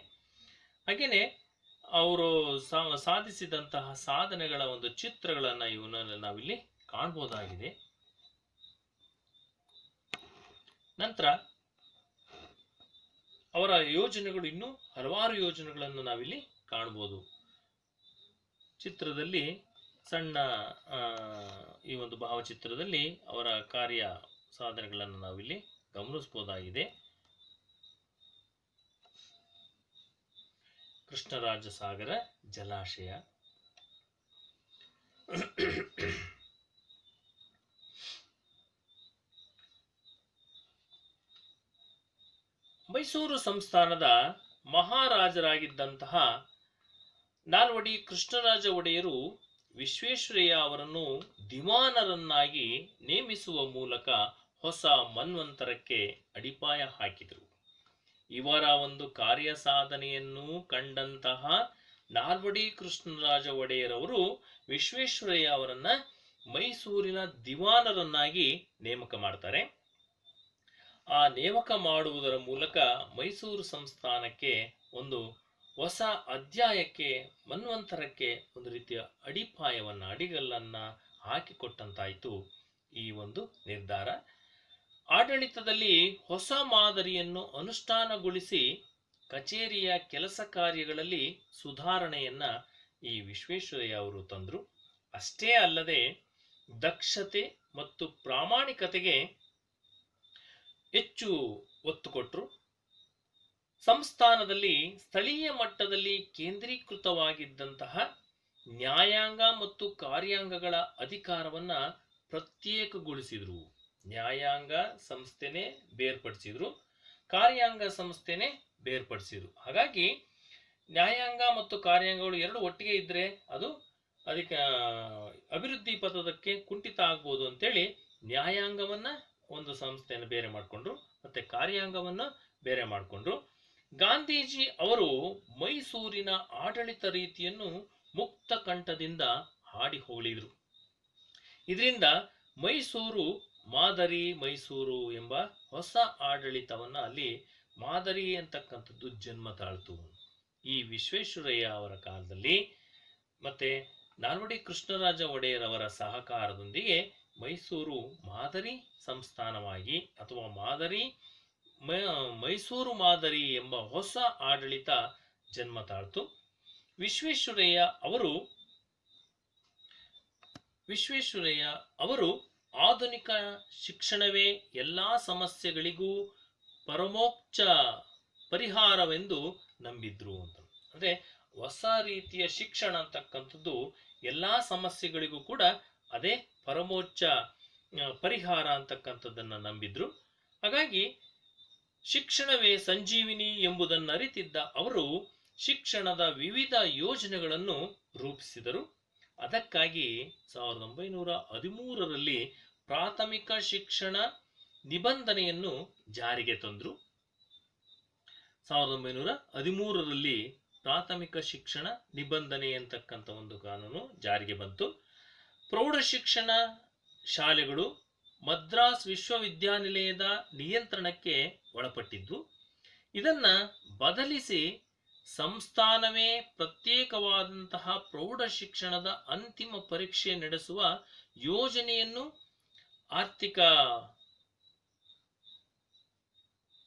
ಹಾಗೇನೆ ಅವರು ಸಾಧಿಸಿದಂತಹ ಸಾಧನೆಗಳ ಒಂದು ಚಿತ್ರಗಳನ್ನ ಇವನ್ನ ನಾವಿಲ್ಲಿ ಕಾಣಬಹುದಾಗಿದೆ. ನಂತರ ಅವರ ಯೋಜನೆಗಳು, ಇನ್ನೂ ಹಲವಾರು ಯೋಜನೆಗಳನ್ನು ನಾವಿಲ್ಲಿ ಕಾಣಬಹುದು. ಚಿತ್ರದಲ್ಲಿ ಸಣ್ಣ ಈ ಒಂದು ಭಾವಚಿತ್ರದಲ್ಲಿ ಅವರ ಕಾರ್ಯ ಸಾಧನೆಗಳನ್ನು ನಾವಿಲ್ಲಿ ಗಮನಿಸಬಹುದಾಗಿದೆ. ಕೃಷ್ಣರಾಜಸಾಗರ ಜಲಾಶಯ, ಮೈಸೂರು ಸಂಸ್ಥಾನದ ಮಹಾರಾಜರಾಗಿದ್ದಂತಹ ನಾಲ್ವಡಿ ಕೃಷ್ಣರಾಜ ಒಡೆಯರು ವಿಶ್ವೇಶ್ವರಯ್ಯ ಅವರನ್ನು ದಿವಾನರನ್ನಾಗಿ ನೇಮಿಸುವ ಮೂಲಕ ಹೊಸ ಮನ್ವಂತರಕ್ಕೆ ಅಡಿಪಾಯ ಹಾಕಿದರು. ಇವರ ಒಂದು ಕಾರ್ಯ ಸಾಧನೆಯನ್ನು ಕಂಡಂತಹ ನಾಲ್ವಡಿ ಕೃಷ್ಣರಾಜ ಒಡೆಯರವರು ವಿಶ್ವೇಶ್ವರಯ್ಯ ಅವರನ್ನ ಮೈಸೂರಿನ ದಿವಾನರನ್ನಾಗಿ ನೇಮಕ ಮಾಡ್ತಾರೆ. ಆ ನೇಮಕ ಮಾಡುವುದರ ಮೂಲಕ ಮೈಸೂರು ಸಂಸ್ಥಾನಕ್ಕೆ ಒಂದು ಹೊಸ ಅಧ್ಯಾಯಕ್ಕೆ, ಮನ್ವಂತರಕ್ಕೆ ಒಂದು ರೀತಿಯ ಅಡಿಗಲ್ಲನ್ನ ಹಾಕಿಕೊಟ್ಟಂತಾಯಿತು ಈ ಒಂದು ನಿರ್ಧಾರ. ಆಡಳಿತದಲ್ಲಿ ಹೊಸ ಮಾದರಿಯನ್ನು ಅನುಷ್ಠಾನಗೊಳಿಸಿ ಕಚೇರಿಯ ಕೆಲಸ ಕಾರ್ಯಗಳಲ್ಲಿ ಸುಧಾರಣೆಯನ್ನ ಈ ವಿಶ್ವೇಶ್ವರಯ್ಯ ಅವರು ತಂದರು. ಅಷ್ಟೇ ಅಲ್ಲದೆ ದಕ್ಷತೆ ಮತ್ತು ಪ್ರಾಮಾಣಿಕತೆಗೆ ಹೆಚ್ಚು ಒತ್ತು ಕೊಟ್ಟರು. ಸಂಸ್ಥಾನದಲ್ಲಿ ಸ್ಥಳೀಯ ಮಟ್ಟದಲ್ಲಿ ಕೇಂದ್ರೀಕೃತವಾಗಿದ್ದಂತಹ ನ್ಯಾಯಾಂಗ ಮತ್ತು ಕಾರ್ಯಾಂಗಗಳ ಅಧಿಕಾರವನ್ನ ಪ್ರತ್ಯೇಕಗೊಳಿಸಿದ್ರು. ನ್ಯಾಯಾಂಗ ಸಂಸ್ಥೆನೇ ಬೇರ್ಪಡಿಸಿದ್ರು, ಕಾರ್ಯಾಂಗ ಸಂಸ್ಥೆನೇ ಬೇರ್ಪಡಿಸಿದ್ರು. ಹಾಗಾಗಿ ನ್ಯಾಯಾಂಗ ಮತ್ತು ಕಾರ್ಯಾಂಗಗಳು ಎರಡು ಒಟ್ಟಿಗೆ ಇದ್ರೆ ಅದು ಅದಕ್ಕೆ ಅಭಿವೃದ್ಧಿ ಪಥದಕ್ಕೆ ಕುಂಠಿತ ಆಗ್ಬೋದು ಅಂತೇಳಿ ನ್ಯಾಯಾಂಗವನ್ನ ಒಂದು ಸಂಸ್ಥೆಯನ್ನು ಬೇರೆ ಮಾಡಿಕೊಂಡ್ರು, ಮತ್ತೆ ಕಾರ್ಯಾಂಗವನ್ನ ಬೇರೆ ಮಾಡಿಕೊಂಡ್ರು. ಗಾಂಧೀಜಿ ಅವರು ಮೈಸೂರಿನ ಆಡಳಿತ ರೀತಿಯನ್ನು ಮುಕ್ತ ಕಂಠದಿಂದ ಹಾಡಿ ಹೋಳಿದ್ರು. ಇದರಿಂದ ಮೈಸೂರು ಮಾದರಿ ಮೈಸೂರು ಎಂಬ ಹೊಸ ಆಡಳಿತವನ್ನ ಅಲ್ಲಿ ಮಾದರಿ ಅಂತಕ್ಕಂಥದ್ದು ಜನ್ಮ ತಾಳ್ತು. ಈ ವಿಶ್ವೇಶ್ವರಯ್ಯ ಅವರ ಕಾಲದಲ್ಲಿ ಮತ್ತೆ ನಾಲ್ವಡಿ ಕೃಷ್ಣರಾಜ ಒಡೆಯರ್ ಅವರ ಸಹಕಾರದೊಂದಿಗೆ ಮೈಸೂರು ಮಾದರಿ ಸಂಸ್ಥಾನವಾಗಿ ಅಥವಾ ಮೈಸೂರು ಮಾದರಿ ಎಂಬ ಹೊಸ ಆಡಳಿತ ಜನ್ಮ ತಾಳ್ತು. ವಿಶ್ವೇಶ್ವರಯ್ಯ ಅವರು ಆಧುನಿಕ ಶಿಕ್ಷಣವೇ ಎಲ್ಲಾ ಸಮಸ್ಯೆಗಳಿಗೂ ಪರಮೋಚ್ಚ ಪರಿಹಾರವೆಂದು ನಂಬಿದ್ರು ಅಂತ. ಅಂದ್ರೆ ಹೊಸ ರೀತಿಯ ಶಿಕ್ಷಣ ಅಂತಕ್ಕಂಥದ್ದು ಎಲ್ಲಾ ಸಮಸ್ಯೆಗಳಿಗೂ ಕೂಡ ಅದೇ ಪರಮೋಚ್ಚ ಪರಿಹಾರ ಅಂತಕ್ಕಂಥದ್ದನ್ನ ನಂಬಿದ್ರು. ಹಾಗಾಗಿ ಶಿಕ್ಷಣವೇ ಸಂಜೀವಿನಿ ಎಂಬುದನ್ನು ಅರಿತಿದ್ದ ಅವರು ಶಿಕ್ಷಣದ ವಿವಿಧ ಯೋಜನೆಗಳನ್ನು ರೂಪಿಸಿದರು. ಅದಕ್ಕಾಗಿ 1913ರಲ್ಲಿ ಪ್ರಾಥಮಿಕ ಶಿಕ್ಷಣ ನಿಬಂಧನೆಯನ್ನು ಜಾರಿಗೆ ತಂದರು. 1913ರಲ್ಲಿ ಪ್ರಾಥಮಿಕ ಶಿಕ್ಷಣ ನಿಬಂಧನೆ ಅಂತಕ್ಕಂಥ ಒಂದು ಕಾನೂನು ಜಾರಿಗೆ ಬಂತು. ಪ್ರೌಢ ಶಿಕ್ಷಣ ಶಾಲೆಗಳು ಮದ್ರಾಸ್ ವಿಶ್ವವಿದ್ಯಾನಿಲಯದ ನಿಯಂತ್ರಣಕ್ಕೆ ಒಳಪಟ್ಟಿದ್ವು. ಇದನ್ನ ಬದಲಿಸಿ ಸಂಸ್ಥಾನವೇ ಪ್ರತ್ಯೇಕವಾದಂತಹ ಪ್ರೌಢ ಶಿಕ್ಷಣದ ಅಂತಿಮ ಪರೀಕ್ಷೆ ನಡೆಸುವ ಯೋಜನೆಯನ್ನು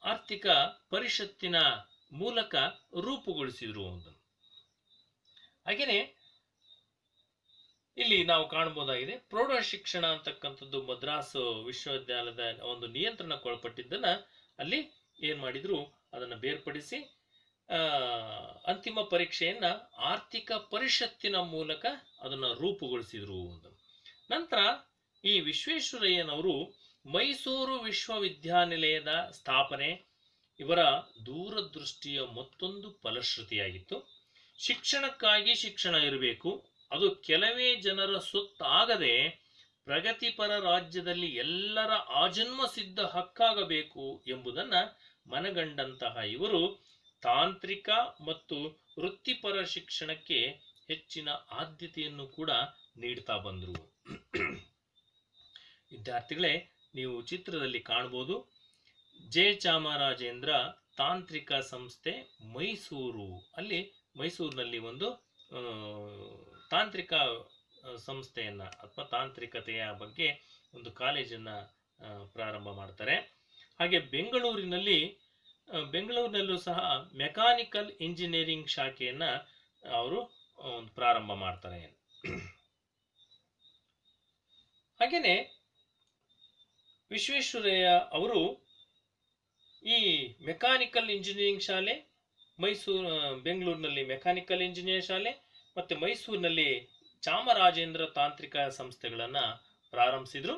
ಆರ್ಥಿಕ ಪರಿಷತ್ತಿನ ಮೂಲಕ ರೂಪುಗೊಳಿಸಿದ್ರು ಅಂತ. ಹಾಗೆಯೇ ಇಲ್ಲಿ ನಾವು ಕಾಣಬಹುದಾಗಿದೆ, ಪ್ರೌಢ ಶಿಕ್ಷಣ ಅಂತಕ್ಕಂಥದ್ದು ಮದ್ರಾಸ್ ವಿಶ್ವವಿದ್ಯಾಲಯದ ಒಂದು ನಿಯಂತ್ರಣಕ್ಕೊಳಪಟ್ಟಿದ್ದನ್ನ ಅಲ್ಲಿ ಏನ್ ಮಾಡಿದ್ರು, ಅದನ್ನ ಬೇರ್ಪಡಿಸಿ ಅಂತಿಮ ಪರೀಕ್ಷೆಯನ್ನ ಆರ್ಥಿಕ ಪರಿಷತ್ತಿನ ಮೂಲಕ ಅದನ್ನ ರೂಪುಗೊಳಿಸಿದ್ರು ಅಂತ. ನಂತರ ಈ ವಿಶ್ವೇಶ್ವರಯ್ಯನವರು ಮೈಸೂರು ವಿಶ್ವವಿದ್ಯಾನಿಲಯದ ಸ್ಥಾಪನೆ ಇವರ ದೂರದೃಷ್ಟಿಯ ಮತ್ತೊಂದು ಫಲಶ್ರುತಿಯಾಗಿತ್ತು. ಶಿಕ್ಷಣಕ್ಕಾಗಿ ಶಿಕ್ಷಣ ಇರಬೇಕು, ಅದು ಕೆಲವೇ ಜನರ ಸೊತ್ತಾಗದೆ ಪ್ರಗತಿಪರ ರಾಜ್ಯದಲ್ಲಿ ಎಲ್ಲರ ಆಜನ್ಮ ಸಿದ್ಧ ಹಕ್ಕಾಗಬೇಕು ಎಂಬುದನ್ನ ಮನಗಂಡಂತಹ ಇವರು ತಾಂತ್ರಿಕ ಮತ್ತು ವೃತ್ತಿಪರ ಶಿಕ್ಷಣಕ್ಕೆ ಹೆಚ್ಚಿನ ಆದ್ಯತೆಯನ್ನು ಕೂಡ ನೀಡ್ತಾ ಬಂದರು. ವಿದ್ಯಾರ್ಥಿಗಳೇ, ನೀವು ಚಿತ್ರದಲ್ಲಿ ಕಾಣಬಹುದು, ಜೆ ಚಾಮರಾಜೇಂದ್ರ ತಾಂತ್ರಿಕ ಸಂಸ್ಥೆ ಮೈಸೂರು, ಅಲ್ಲಿ ಮೈಸೂರಿನಲ್ಲಿ ಒಂದು ತಾಂತ್ರಿಕ ಸಂಸ್ಥೆಯನ್ನ ಅಥವಾ ತಾಂತ್ರಿಕತೆಯ ಬಗ್ಗೆ ಒಂದು ಕಾಲೇಜನ್ನ ಪ್ರಾರಂಭ ಮಾಡ್ತಾರೆ. ಹಾಗೆ ಬೆಂಗಳೂರಿನಲ್ಲೂ ಸಹ ಮೆಕ್ಯಾನಿಕಲ್ ಇಂಜಿನಿಯರಿಂಗ್ ಶಾಖೆಯನ್ನ ಅವರು ಪ್ರಾರಂಭ ಮಾಡ್ತಾರೆ. ಹಾಗೇನೆ ವಿಶ್ವೇಶ್ವರಯ್ಯ ಅವರು ಈ ಮೆಕ್ಯಾನಿಕಲ್ ಇಂಜಿನಿಯರಿಂಗ್ ಶಾಲೆ, ಬೆಂಗಳೂರಿನಲ್ಲಿ ಮೆಕ್ಯಾನಿಕಲ್ ಇಂಜಿನಿಯರಿಂಗ್ ಶಾಲೆ ಮತ್ತೆ ಮೈಸೂರಿನಲ್ಲಿ ಚಾಮರಾಜೇಂದ್ರ ತಾಂತ್ರಿಕ ಸಂಸ್ಥೆಗಳನ್ನ ಪ್ರಾರಂಭಿಸಿದ್ರು.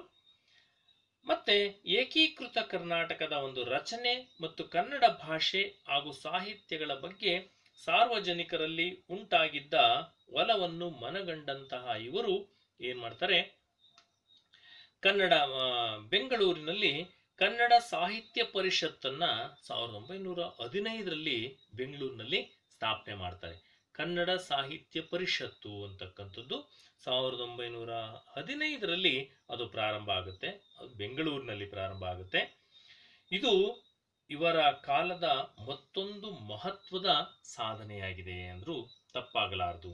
ಮತ್ತೆ ಏಕೀಕೃತ ಕರ್ನಾಟಕದ ಒಂದು ರಚನೆ ಮತ್ತು ಕನ್ನಡ ಭಾಷೆ ಹಾಗೂ ಸಾಹಿತ್ಯಗಳ ಬಗ್ಗೆ ಸಾರ್ವಜನಿಕರಲ್ಲಿ ಉಂಟಾಗಿದ್ದ ಒಲವನ್ನು ಮನಗಂಡಂತಹ ಇವರು ಏನ್ ಮಾಡ್ತಾರೆ, ಬೆಂಗಳೂರಿನಲ್ಲಿ ಕನ್ನಡ ಸಾಹಿತ್ಯ ಪರಿಷತ್ತನ್ನ 1915ರಲ್ಲಿ ಬೆಂಗಳೂರಿನಲ್ಲಿ ಸ್ಥಾಪನೆ ಮಾಡ್ತಾರೆ. ಕನ್ನಡ ಸಾಹಿತ್ಯ ಪರಿಷತ್ತು ಅಂತಕ್ಕಂಥದ್ದು 1915ರಲ್ಲಿ ಅದು ಪ್ರಾರಂಭ ಆಗುತ್ತೆ, ಅದು ಬೆಂಗಳೂರಿನಲ್ಲಿ ಪ್ರಾರಂಭ ಆಗುತ್ತೆ. ಇದು ಇವರ ಕಾಲದ ಮತ್ತೊಂದು ಮಹತ್ವದ ಸಾಧನೆಯಾಗಿದೆ ಅಂದ್ರೂ ತಪ್ಪಾಗಲಾರದು.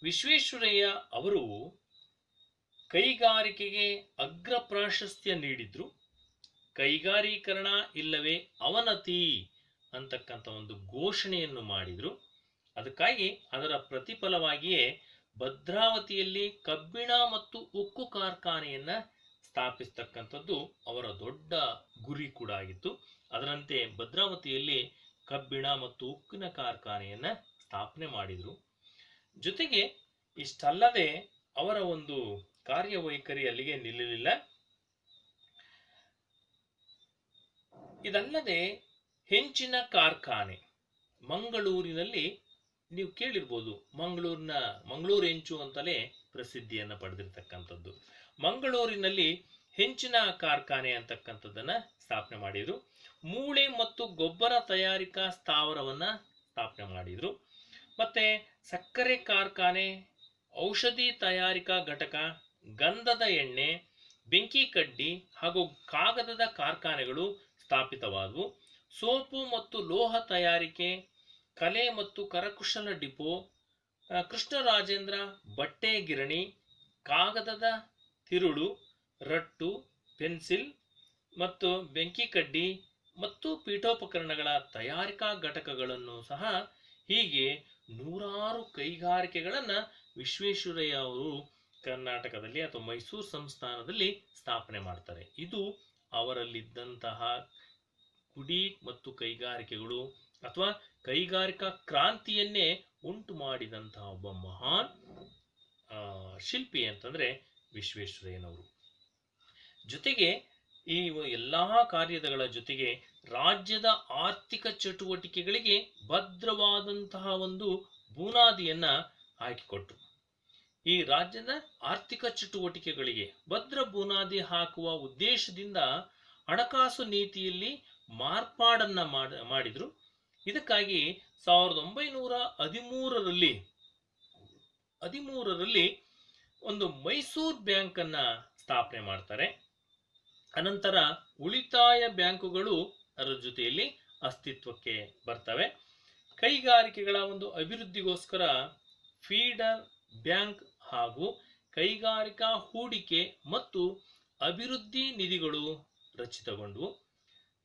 ವಿಶ್ವೇಶ್ವರಯ್ಯ ಅವರು ಕೈಗಾರಿಕೆಗೆ ಅಗ್ರ ಪ್ರಾಶಸ್ತ್ಯ ನೀಡಿದ್ರು. ಕೈಗಾರೀಕರಣ ಇಲ್ಲವೇ ಅವನತಿ ಅಂತಕ್ಕಂಥ ಒಂದು ಘೋಷಣೆಯನ್ನು ಮಾಡಿದ್ರು. ಅದಕ್ಕಾಗಿ ಅದರ ಪ್ರತಿಫಲವಾಗಿಯೇ ಭದ್ರಾವತಿಯಲ್ಲಿ ಕಬ್ಬಿಣ ಮತ್ತು ಉಕ್ಕು ಕಾರ್ಖಾನೆಯನ್ನ ಸ್ಥಾಪಿಸ್ತಕ್ಕಂಥದ್ದು ಅವರ ದೊಡ್ಡ ಗುರಿ ಕೂಡ ಆಗಿತ್ತು. ಅದರಂತೆ ಭದ್ರಾವತಿಯಲ್ಲಿ ಕಬ್ಬಿಣ ಮತ್ತು ಉಕ್ಕಿನ ಕಾರ್ಖಾನೆಯನ್ನ ಸ್ಥಾಪನೆ ಮಾಡಿದ್ರು. ಜೊತೆಗೆ ಇಷ್ಟಲ್ಲದೆ ಅವರ ಒಂದು ಕಾರ್ಯವೈಖರಿ ಅಲ್ಲಿಗೆ ನಿಲ್ಲಲಿಲ್ಲ. ಇದಲ್ಲದೆ ಹೆಂಚಿನ ಕಾರ್ಖಾನೆ ಮಂಗಳೂರಿನಲ್ಲಿ, ನೀವು ಕೇಳಿರ್ಬೋದು, ಮಂಗಳೂರು ಹೆಂಚು ಅಂತಲೇ ಪ್ರಸಿದ್ಧಿಯನ್ನ ಪಡೆದಿರ್ತಕ್ಕಂಥದ್ದು. ಮಂಗಳೂರಿನಲ್ಲಿ ಹೆಂಚಿನ ಕಾರ್ಖಾನೆ ಅಂತಕ್ಕಂಥದ್ದನ್ನ ಸ್ಥಾಪನೆ ಮಾಡಿದ್ರು. ಮೂಳೆ ಮತ್ತು ಗೊಬ್ಬರ ತಯಾರಿಕಾ ಸ್ಥಾವರವನ್ನ ಸ್ಥಾಪನೆ ಮಾಡಿದ್ರು. ಮತ್ತೆ ಸಕ್ಕರೆ ಕಾರ್ಖಾನೆ, ಔಷಧಿ ತಯಾರಿಕಾ ಘಟಕ, ಗಂಧದ ಎಣ್ಣೆ, ಬೆಂಕಿ ಕಡ್ಡಿ ಹಾಗೂ ಕಾಗದದ ಕಾರ್ಖಾನೆಗಳು ಸ್ಥಾಪಿತವಾದವು. ಸೋಪು ಮತ್ತು ಲೋಹ ತಯಾರಿಕೆ, ಕಲೆ ಮತ್ತು ಕರಕುಶಲ ಡಿಪೋ, ಕೃಷ್ಣರಾಜೇಂದ್ರ ಬಟ್ಟೆ ಗಿರಣಿ, ಕಾಗದದ ತಿರುಳು, ರಟ್ಟು, ಪೆನ್ಸಿಲ್ ಮತ್ತು ಬೆಂಕಿ ಕಡ್ಡಿ ಮತ್ತು ಪೀಠೋಪಕರಣಗಳ ತಯಾರಿಕಾ ಘಟಕಗಳನ್ನು ಸಹ, ಹೀಗೆ ನೂರಾರು ಕೈಗಾರಿಕೆಗಳನ್ನ ವಿಶ್ವೇಶ್ವರಯ್ಯ ಅವರು ಕರ್ನಾಟಕದಲ್ಲಿ ಅಥವಾ ಮೈಸೂರು ಸಂಸ್ಥಾನದಲ್ಲಿ ಸ್ಥಾಪನೆ ಮಾಡ್ತಾರೆ. ಇದು ಅವರಲ್ಲಿದ್ದಂತಹ ಗುಡಿ ಮತ್ತು ಕೈಗಾರಿಕೆಗಳು ಅಥವಾ ಕೈಗಾರಿಕಾ ಕ್ರಾಂತಿಯನ್ನೇ ಉಂಟು ಮಾಡಿದಂತಹ ಒಬ್ಬ ಮಹಾನ್ ಶಿಲ್ಪಿ ಅಂತಂದ್ರೆ ವಿಶ್ವೇಶ್ವರಯ್ಯನವರು. ಜೊತೆಗೆ ಈ ಎಲ್ಲಾ ಕಾರ್ಯಗಳ ಜೊತೆಗೆ ರಾಜ್ಯದ ಆರ್ಥಿಕ ಚಟುವಟಿಕೆಗಳಿಗೆ ಭದ್ರವಾದಂತಹ ಒಂದು ಬುನಾದಿಯನ್ನ ಹಾಕಿಕೊಟ್ರು. ಈ ರಾಜ್ಯದ ಆರ್ಥಿಕ ಚಟುವಟಿಕೆಗಳಿಗೆ ಭದ್ರ ಬುನಾದಿ ಹಾಕುವ ಉದ್ದೇಶದಿಂದ ಹಣಕಾಸು ನೀತಿಯಲ್ಲಿ ಮಾರ್ಪಾಡನ್ನ ಮಾಡಿದ್ರು. ಇದಕ್ಕಾಗಿ 1913ರಲ್ಲಿ ಒಂದು ಮೈಸೂರು ಬ್ಯಾಂಕ್ ಅನ್ನ ಸ್ಥಾಪನೆ ಮಾಡ್ತಾರೆ. ಅನಂತರ ಉಳಿತಾಯ ಬ್ಯಾಂಕುಗಳು ಅದರ ಜೊತೆಯಲ್ಲಿ ಅಸ್ತಿತ್ವಕ್ಕೆ ಬರ್ತವೆ. ಕೈಗಾರಿಕೆಗಳ ಒಂದು ಅಭಿವೃದ್ಧಿಗೋಸ್ಕರ ಫೀಡರ್ ಬ್ಯಾಂಕ್ ಹಾಗೂ ಕೈಗಾರಿಕಾ ಹೂಡಿಕೆ ಮತ್ತು ಅಭಿವೃದ್ಧಿ ನಿಧಿಗಳು ರಚಿತಗೊಂಡವು.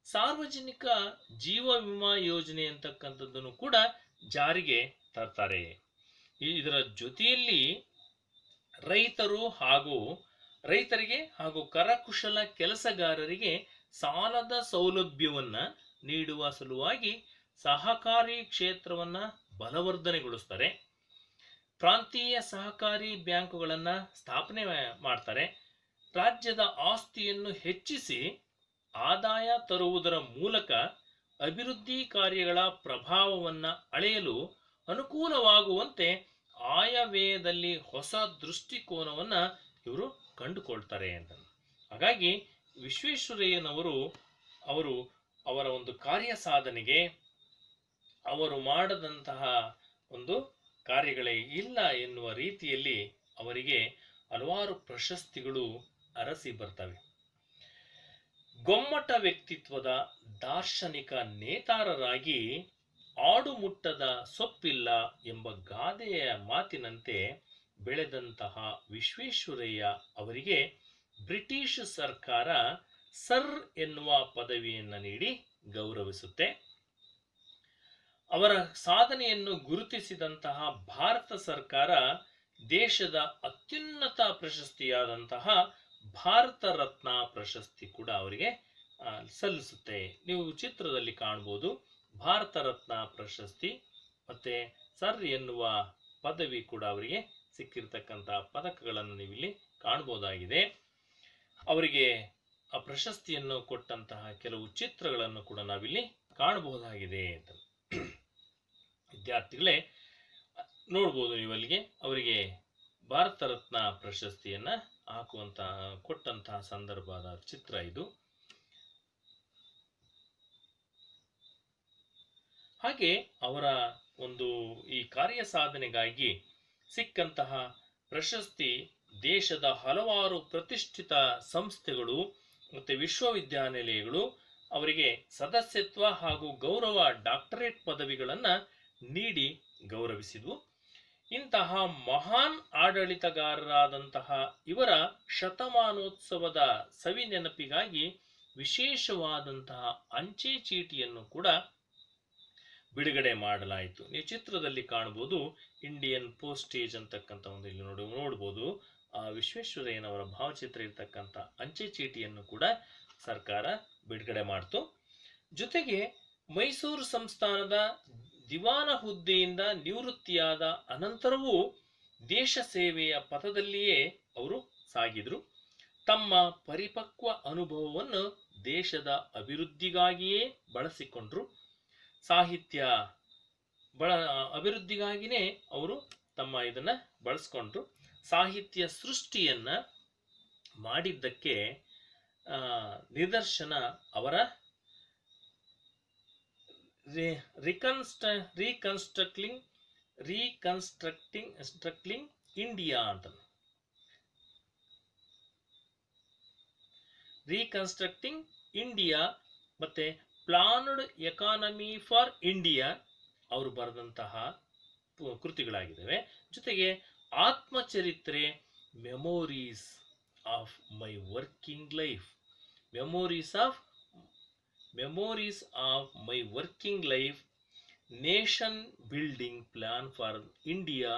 ಸಾರ್ವಜನಿಕ ಜೀವ ವಿಮಾ ಯೋಜನೆ ಅಂತಕ್ಕಂಥದ್ದನ್ನು ಕೂಡ ಜಾರಿಗೆ ತರ್ತಾರೆ. ಇದರ ಜೊತೆಯಲ್ಲಿ ರೈತರಿಗೆ ಹಾಗೂ ಕರಕುಶಲ ಕೆಲಸಗಾರರಿಗೆ ಸಾಲದ ಸೌಲಭ್ಯವನ್ನ ನೀಡುವ ಸಲುವಾಗಿ ಸಹಕಾರಿ ಕ್ಷೇತ್ರವನ್ನ ಬಲವರ್ಧನೆಗೊಳಿಸ್ತಾರೆ. ಪ್ರಾಂತೀಯ ಸಹಕಾರಿ ಬ್ಯಾಂಕುಗಳನ್ನ ಸ್ಥಾಪನೆ ಮಾಡ್ತಾರೆ. ರಾಜ್ಯದ ಆಸ್ತಿಯನ್ನು ಹೆಚ್ಚಿಸಿ ಆದಾಯ ತರುವುದರ ಮೂಲಕ ಅಭಿವೃದ್ಧಿ ಕಾರ್ಯಗಳ ಪ್ರಭಾವವನ್ನು ಅಳೆಯಲು ಅನುಕೂಲವಾಗುವಂತೆ ಆಯವ್ಯಯದಲ್ಲಿ ಹೊಸ ದೃಷ್ಟಿಕೋನವನ್ನು ಇವರು ಕಂಡುಕೊಳ್ತಾರೆ ಅಂತ. ಹಾಗಾಗಿ ವಿಶ್ವೇಶ್ವರಯ್ಯನವರು ಅವರ ಒಂದು ಕಾರ್ಯ ಸಾಧನೆಗೆ ಅವರು ಮಾಡದಂತಹ ಒಂದು ಕಾರ್ಯಗಳೇ ಇಲ್ಲ ಎನ್ನುವ ರೀತಿಯಲ್ಲಿ ಅವರಿಗೆ ಹಲವಾರು ಪ್ರಶಸ್ತಿಗಳು ಅರಸಿ ಬರ್ತವೆ. ಗೊಮ್ಮಟ ವ್ಯಕ್ತಿತ್ವದ ದಾರ್ಶನಿಕ ನೇತಾರರಾಗಿ ಆಡುಮುಟ್ಟದ ಸೊಪ್ಪಿಲ್ಲ ಎಂಬ ಗಾದೆಯ ಮಾತಿನಂತೆ ಬೆಳೆದಂತಹ ವಿಶ್ವೇಶ್ವರಯ್ಯ ಅವರಿಗೆ ಬ್ರಿಟಿಷ್ ಸರ್ಕಾರ ಸರ್ ಎನ್ನುವ ಪದವಿಯನ್ನು ನೀಡಿ ಗೌರವಿಸುತ್ತೆ. ಅವರ ಸಾಧನೆಯನ್ನು ಗುರುತಿಸಿದಂತಹ ಭಾರತ ಸರ್ಕಾರ ದೇಶದ ಅತ್ಯುನ್ನತ ಪ್ರಶಸ್ತಿಯಾದಂತಹ ಭಾರತ ರತ್ನ ಪ್ರಶಸ್ತಿ ಕೂಡ ಅವರಿಗೆ ಸಲ್ಲಿಸುತ್ತೆ. ನೀವು ಚಿತ್ರದಲ್ಲಿ ಕಾಣಬಹುದು ಭಾರತ ರತ್ನ ಪ್ರಶಸ್ತಿ ಮತ್ತೆ ಸರ್ ಎನ್ನುವ ಪದವಿ ಕೂಡ ಅವರಿಗೆ ಸಿಕ್ಕಿರ್ತಕ್ಕಂತಹ ಪದಕಗಳನ್ನು ನೀವಿಲ್ಲಿ ಕಾಣಬಹುದಾಗಿದೆ. ಅವರಿಗೆ ಆ ಪ್ರಶಸ್ತಿಯನ್ನು ಕೊಟ್ಟಂತಹ ಕೆಲವು ಚಿತ್ರಗಳನ್ನು ಕೂಡ ನಾವಿಲ್ಲಿ ಕಾಣಬಹುದಾಗಿದೆ ಅಂತ ವಿದ್ಯಾರ್ಥಿಗಳೇ ನೋಡ್ಬೋದು. ನೀವಲ್ಲಿಗೆ ಅವರಿಗೆ ಭಾರತ ರತ್ನ ಪ್ರಶಸ್ತಿಯನ್ನ ಕೊಟ್ಟಂತಹ ಸಂದರ್ಭದ ಚಿತ್ರ ಇದು. ಹಾಗೆ ಅವರ ಒಂದು ಈ ಕಾರ್ಯ ಸಾಧನೆಗಾಗಿ ಸಿಕ್ಕಂತಹ ಪ್ರಶಸ್ತಿ ದೇಶದ ಹಲವಾರು ಪ್ರತಿಷ್ಠಿತ ಸಂಸ್ಥೆಗಳು ಮತ್ತೆ ವಿಶ್ವವಿದ್ಯಾನಿಲಯಗಳು ಅವರಿಗೆ ಸದಸ್ಯತ್ವ ಹಾಗೂ ಗೌರವ ಡಾಕ್ಟರೇಟ್ ಪದವಿಗಳನ್ನ ನೀಡಿ ಗೌರವಿಸಿದ್ವು. ಇಂತಹ ಮಹಾನ್ ಆಡಳಿತಗಾರರಾದಂತಹ ಇವರ ಶತಮಾನೋತ್ಸವದ ಸವಿ ನೆನಪಿಗಾಗಿ ವಿಶೇಷವಾದಂತಹ ಅಂಚೆ ಚೀಟಿಯನ್ನು ಕೂಡ ಬಿಡುಗಡೆ ಮಾಡಲಾಯಿತು. ನೀವು ಚಿತ್ರದಲ್ಲಿ ಕಾಣಬಹುದು ಇಂಡಿಯನ್ ಪೋಸ್ಟೇಜ್ ಅಂತಕ್ಕಂಥ ಒಂದು ಇಲ್ಲಿ ನೋಡ್ಬೋದು ಆ ವಿಶ್ವೇಶ್ವರಯ್ಯನವರ ಭಾವಚಿತ್ರ ಇರ್ತಕ್ಕಂಥ ಅಂಚೆ ಚೀಟಿಯನ್ನು ಕೂಡ ಸರ್ಕಾರ ಬಿಡುಗಡೆ ಮಾಡಿತು. ಜೊತೆಗೆ ಮೈಸೂರು ಸಂಸ್ಥಾನದ ದಿವಾನ ಹುದ್ದೆಯಿಂದ ನಿವೃತ್ತಿಯಾದ ಅನಂತರವೂ ದೇಶ ಸೇವೆಯ ಪಥದಲ್ಲಿಯೇ ಅವರು ಸಾಗಿದ್ರು. ತಮ್ಮ ಪರಿಪಕ್ವ ಅನುಭವವನ್ನು ದೇಶದ ಅಭಿವೃದ್ಧಿಗಾಗಿಯೇ ಬಳಸಿಕೊಂಡ್ರು. ಸಾಹಿತ್ಯ ಅಭಿವೃದ್ಧಿಗಾಗಿನೇ ಅವರು ತಮ್ಮ ಇದನ್ನ ಬಳಸ್ಕೊಂಡ್ರು. ಸಾಹಿತ್ಯ ಸೃಷ್ಟಿಯನ್ನ ಮಾಡಿದ್ದಕ್ಕೆ ನಿದರ್ಶನ ಅವರ ರೀಕನ್ಸ್ಟ್ರಕ್ಟಿಂಗ್ ಇಂಡಿಯಾ ಅಂತ ರೀಕನ್ಸ್ಟ್ರಕ್ಟಿಂಗ್ ಇಂಡಿಯಾ ಮತ್ತೆ ಪ್ಲಾನ್ಡ್ ಎಕಾನಮಿ ಫಾರ್ ಇಂಡಿಯಾ ಅವರು ಬರೆದಂತಹ ಕೃತಿಗಳಾಗಿದ್ದಾವೆ. ಜೊತೆಗೆ ಆತ್ಮಚರಿತ್ರೆ memories of my working life nation building plan for India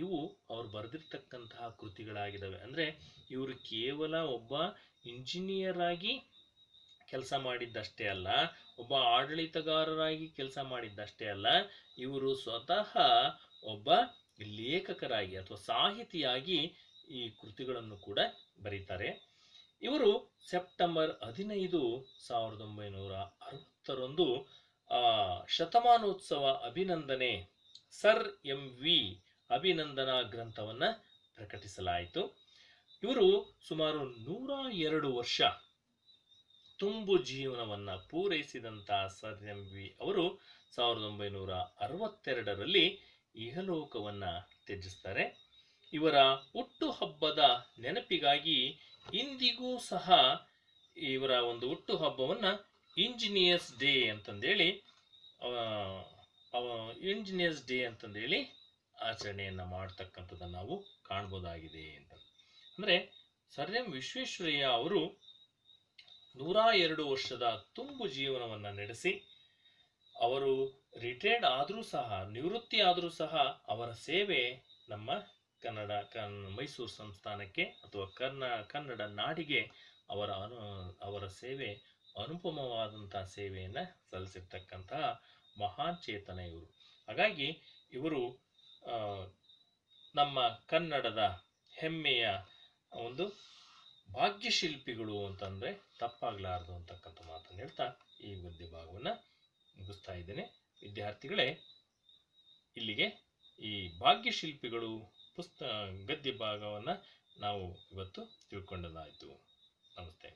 ಇವು ಅವ್ರು ಬರೆದಿರ್ತಕ್ಕಂತಹ ಕೃತಿಗಳಾಗಿದ್ದಾವೆ. ಅಂದ್ರೆ ಇವರು ಕೇವಲ ಒಬ್ಬ ಇಂಜಿನಿಯರ್ ಆಗಿ ಕೆಲಸ ಮಾಡಿದ್ದಷ್ಟೇ ಅಲ್ಲ, ಒಬ್ಬ ಆಡಳಿತಗಾರರಾಗಿ ಕೆಲಸ ಮಾಡಿದ್ದಷ್ಟೇ ಅಲ್ಲ, ಇವರು ಸ್ವತಃ ಒಬ್ಬ ಲೇಖಕರಾಗಿ ಅಥವಾ ಸಾಹಿತಿಯಾಗಿ ಈ ಕೃತಿಗಳನ್ನು ಕೂಡ ಬರೀತಾರೆ. ಇವರು ಸೆಪ್ಟೆಂಬರ್ 15, 1960ರಂದು ಶತಮಾನೋತ್ಸವ ಅಭಿನಂದನೆ ಸರ್ MV ಅಭಿನಂದನಾ ಗ್ರಂಥವನ್ನ ಪ್ರಕಟಿಸಲಾಯಿತು. ಇವರು ಸುಮಾರು 102 ವರ್ಷ ತುಂಬು ಜೀವನವನ್ನ ಪೂರೈಸಿದಂತಹ ಸರ್ MV ಅವರು 1962ರಲ್ಲಿ ಇಹಲೋಕವನ್ನ ತ್ಯಜಿಸ್ತಾರೆ. ಇವರ ಹುಟ್ಟುಹಬ್ಬದ ನೆನಪಿಗಾಗಿ ಇಂದಿಗೂ ಸಹ ಇವರ ಒಂದು ಹುಟ್ಟುಹಬ್ಬವನ್ನ ಇಂಜಿನಿಯರ್ಸ್ ಡೇ ಅಂತಂದೇಳಿ ಇಂಜಿನಿಯರ್ಸ್ ಡೇ ಅಂತಂದೇಳಿ ಆಚರಣೆಯನ್ನು ಮಾಡ್ತಕ್ಕಂಥದ್ದನ್ನು ನಾವು ಕಾಣ್ಬೋದಾಗಿದೆ ಅಂತ. ಅಂದರೆ ಸರ್ ಎಂ ವಿಶ್ವೇಶ್ವರಯ್ಯ ಅವರು 102 ವರ್ಷದ ತುಂಬು ಜೀವನವನ್ನು ನಡೆಸಿ ಅವರು ರಿಟೈರ್ಡ್ ಆದರೂ ಸಹ, ನಿವೃತ್ತಿ ಆದರೂ ಸಹ ಅವರ ಸೇವೆ ನಮ್ಮ ಮೈಸೂರು ಸಂಸ್ಥಾನಕ್ಕೆ ಅಥವಾ ಕನ್ನಡ ನಾಡಿಗೆ ಅವರ ಸೇವೆ ಅನುಪಮವಾದಂತಹ ಸೇವೆಯನ್ನು ಸಲ್ಲಿಸಿರ್ತಕ್ಕಂತಹ ಮಹಾನ್ ಚೇತನ ಇವರು. ಹಾಗಾಗಿ ಇವರು ನಮ್ಮ ಕನ್ನಡದ ಹೆಮ್ಮೆಯ ಒಂದು ಭಾಗ್ಯಶಿಲ್ಪಿಗಳು ಅಂತಂದರೆ ತಪ್ಪಾಗಲಾರದು ಅಂತಕ್ಕಂಥ ಮಾತನ್ನು ಹೇಳ್ತಾ ಈ ಗದ್ಯ ಭಾಗವನ್ನು ಮುಗಿಸ್ತಾ ಇದ್ದೇನೆ. ವಿದ್ಯಾರ್ಥಿಗಳೇ, ಇಲ್ಲಿಗೆ ಈ ಭಾಗ್ಯಶಿಲ್ಪಿಗಳು ಗದ್ಯ ಭಾಗವನ್ನು ನಾವು ಇವತ್ತು ತಿಳ್ಕೊಂಡದಾಯಿತು. ನಮಸ್ತೆ.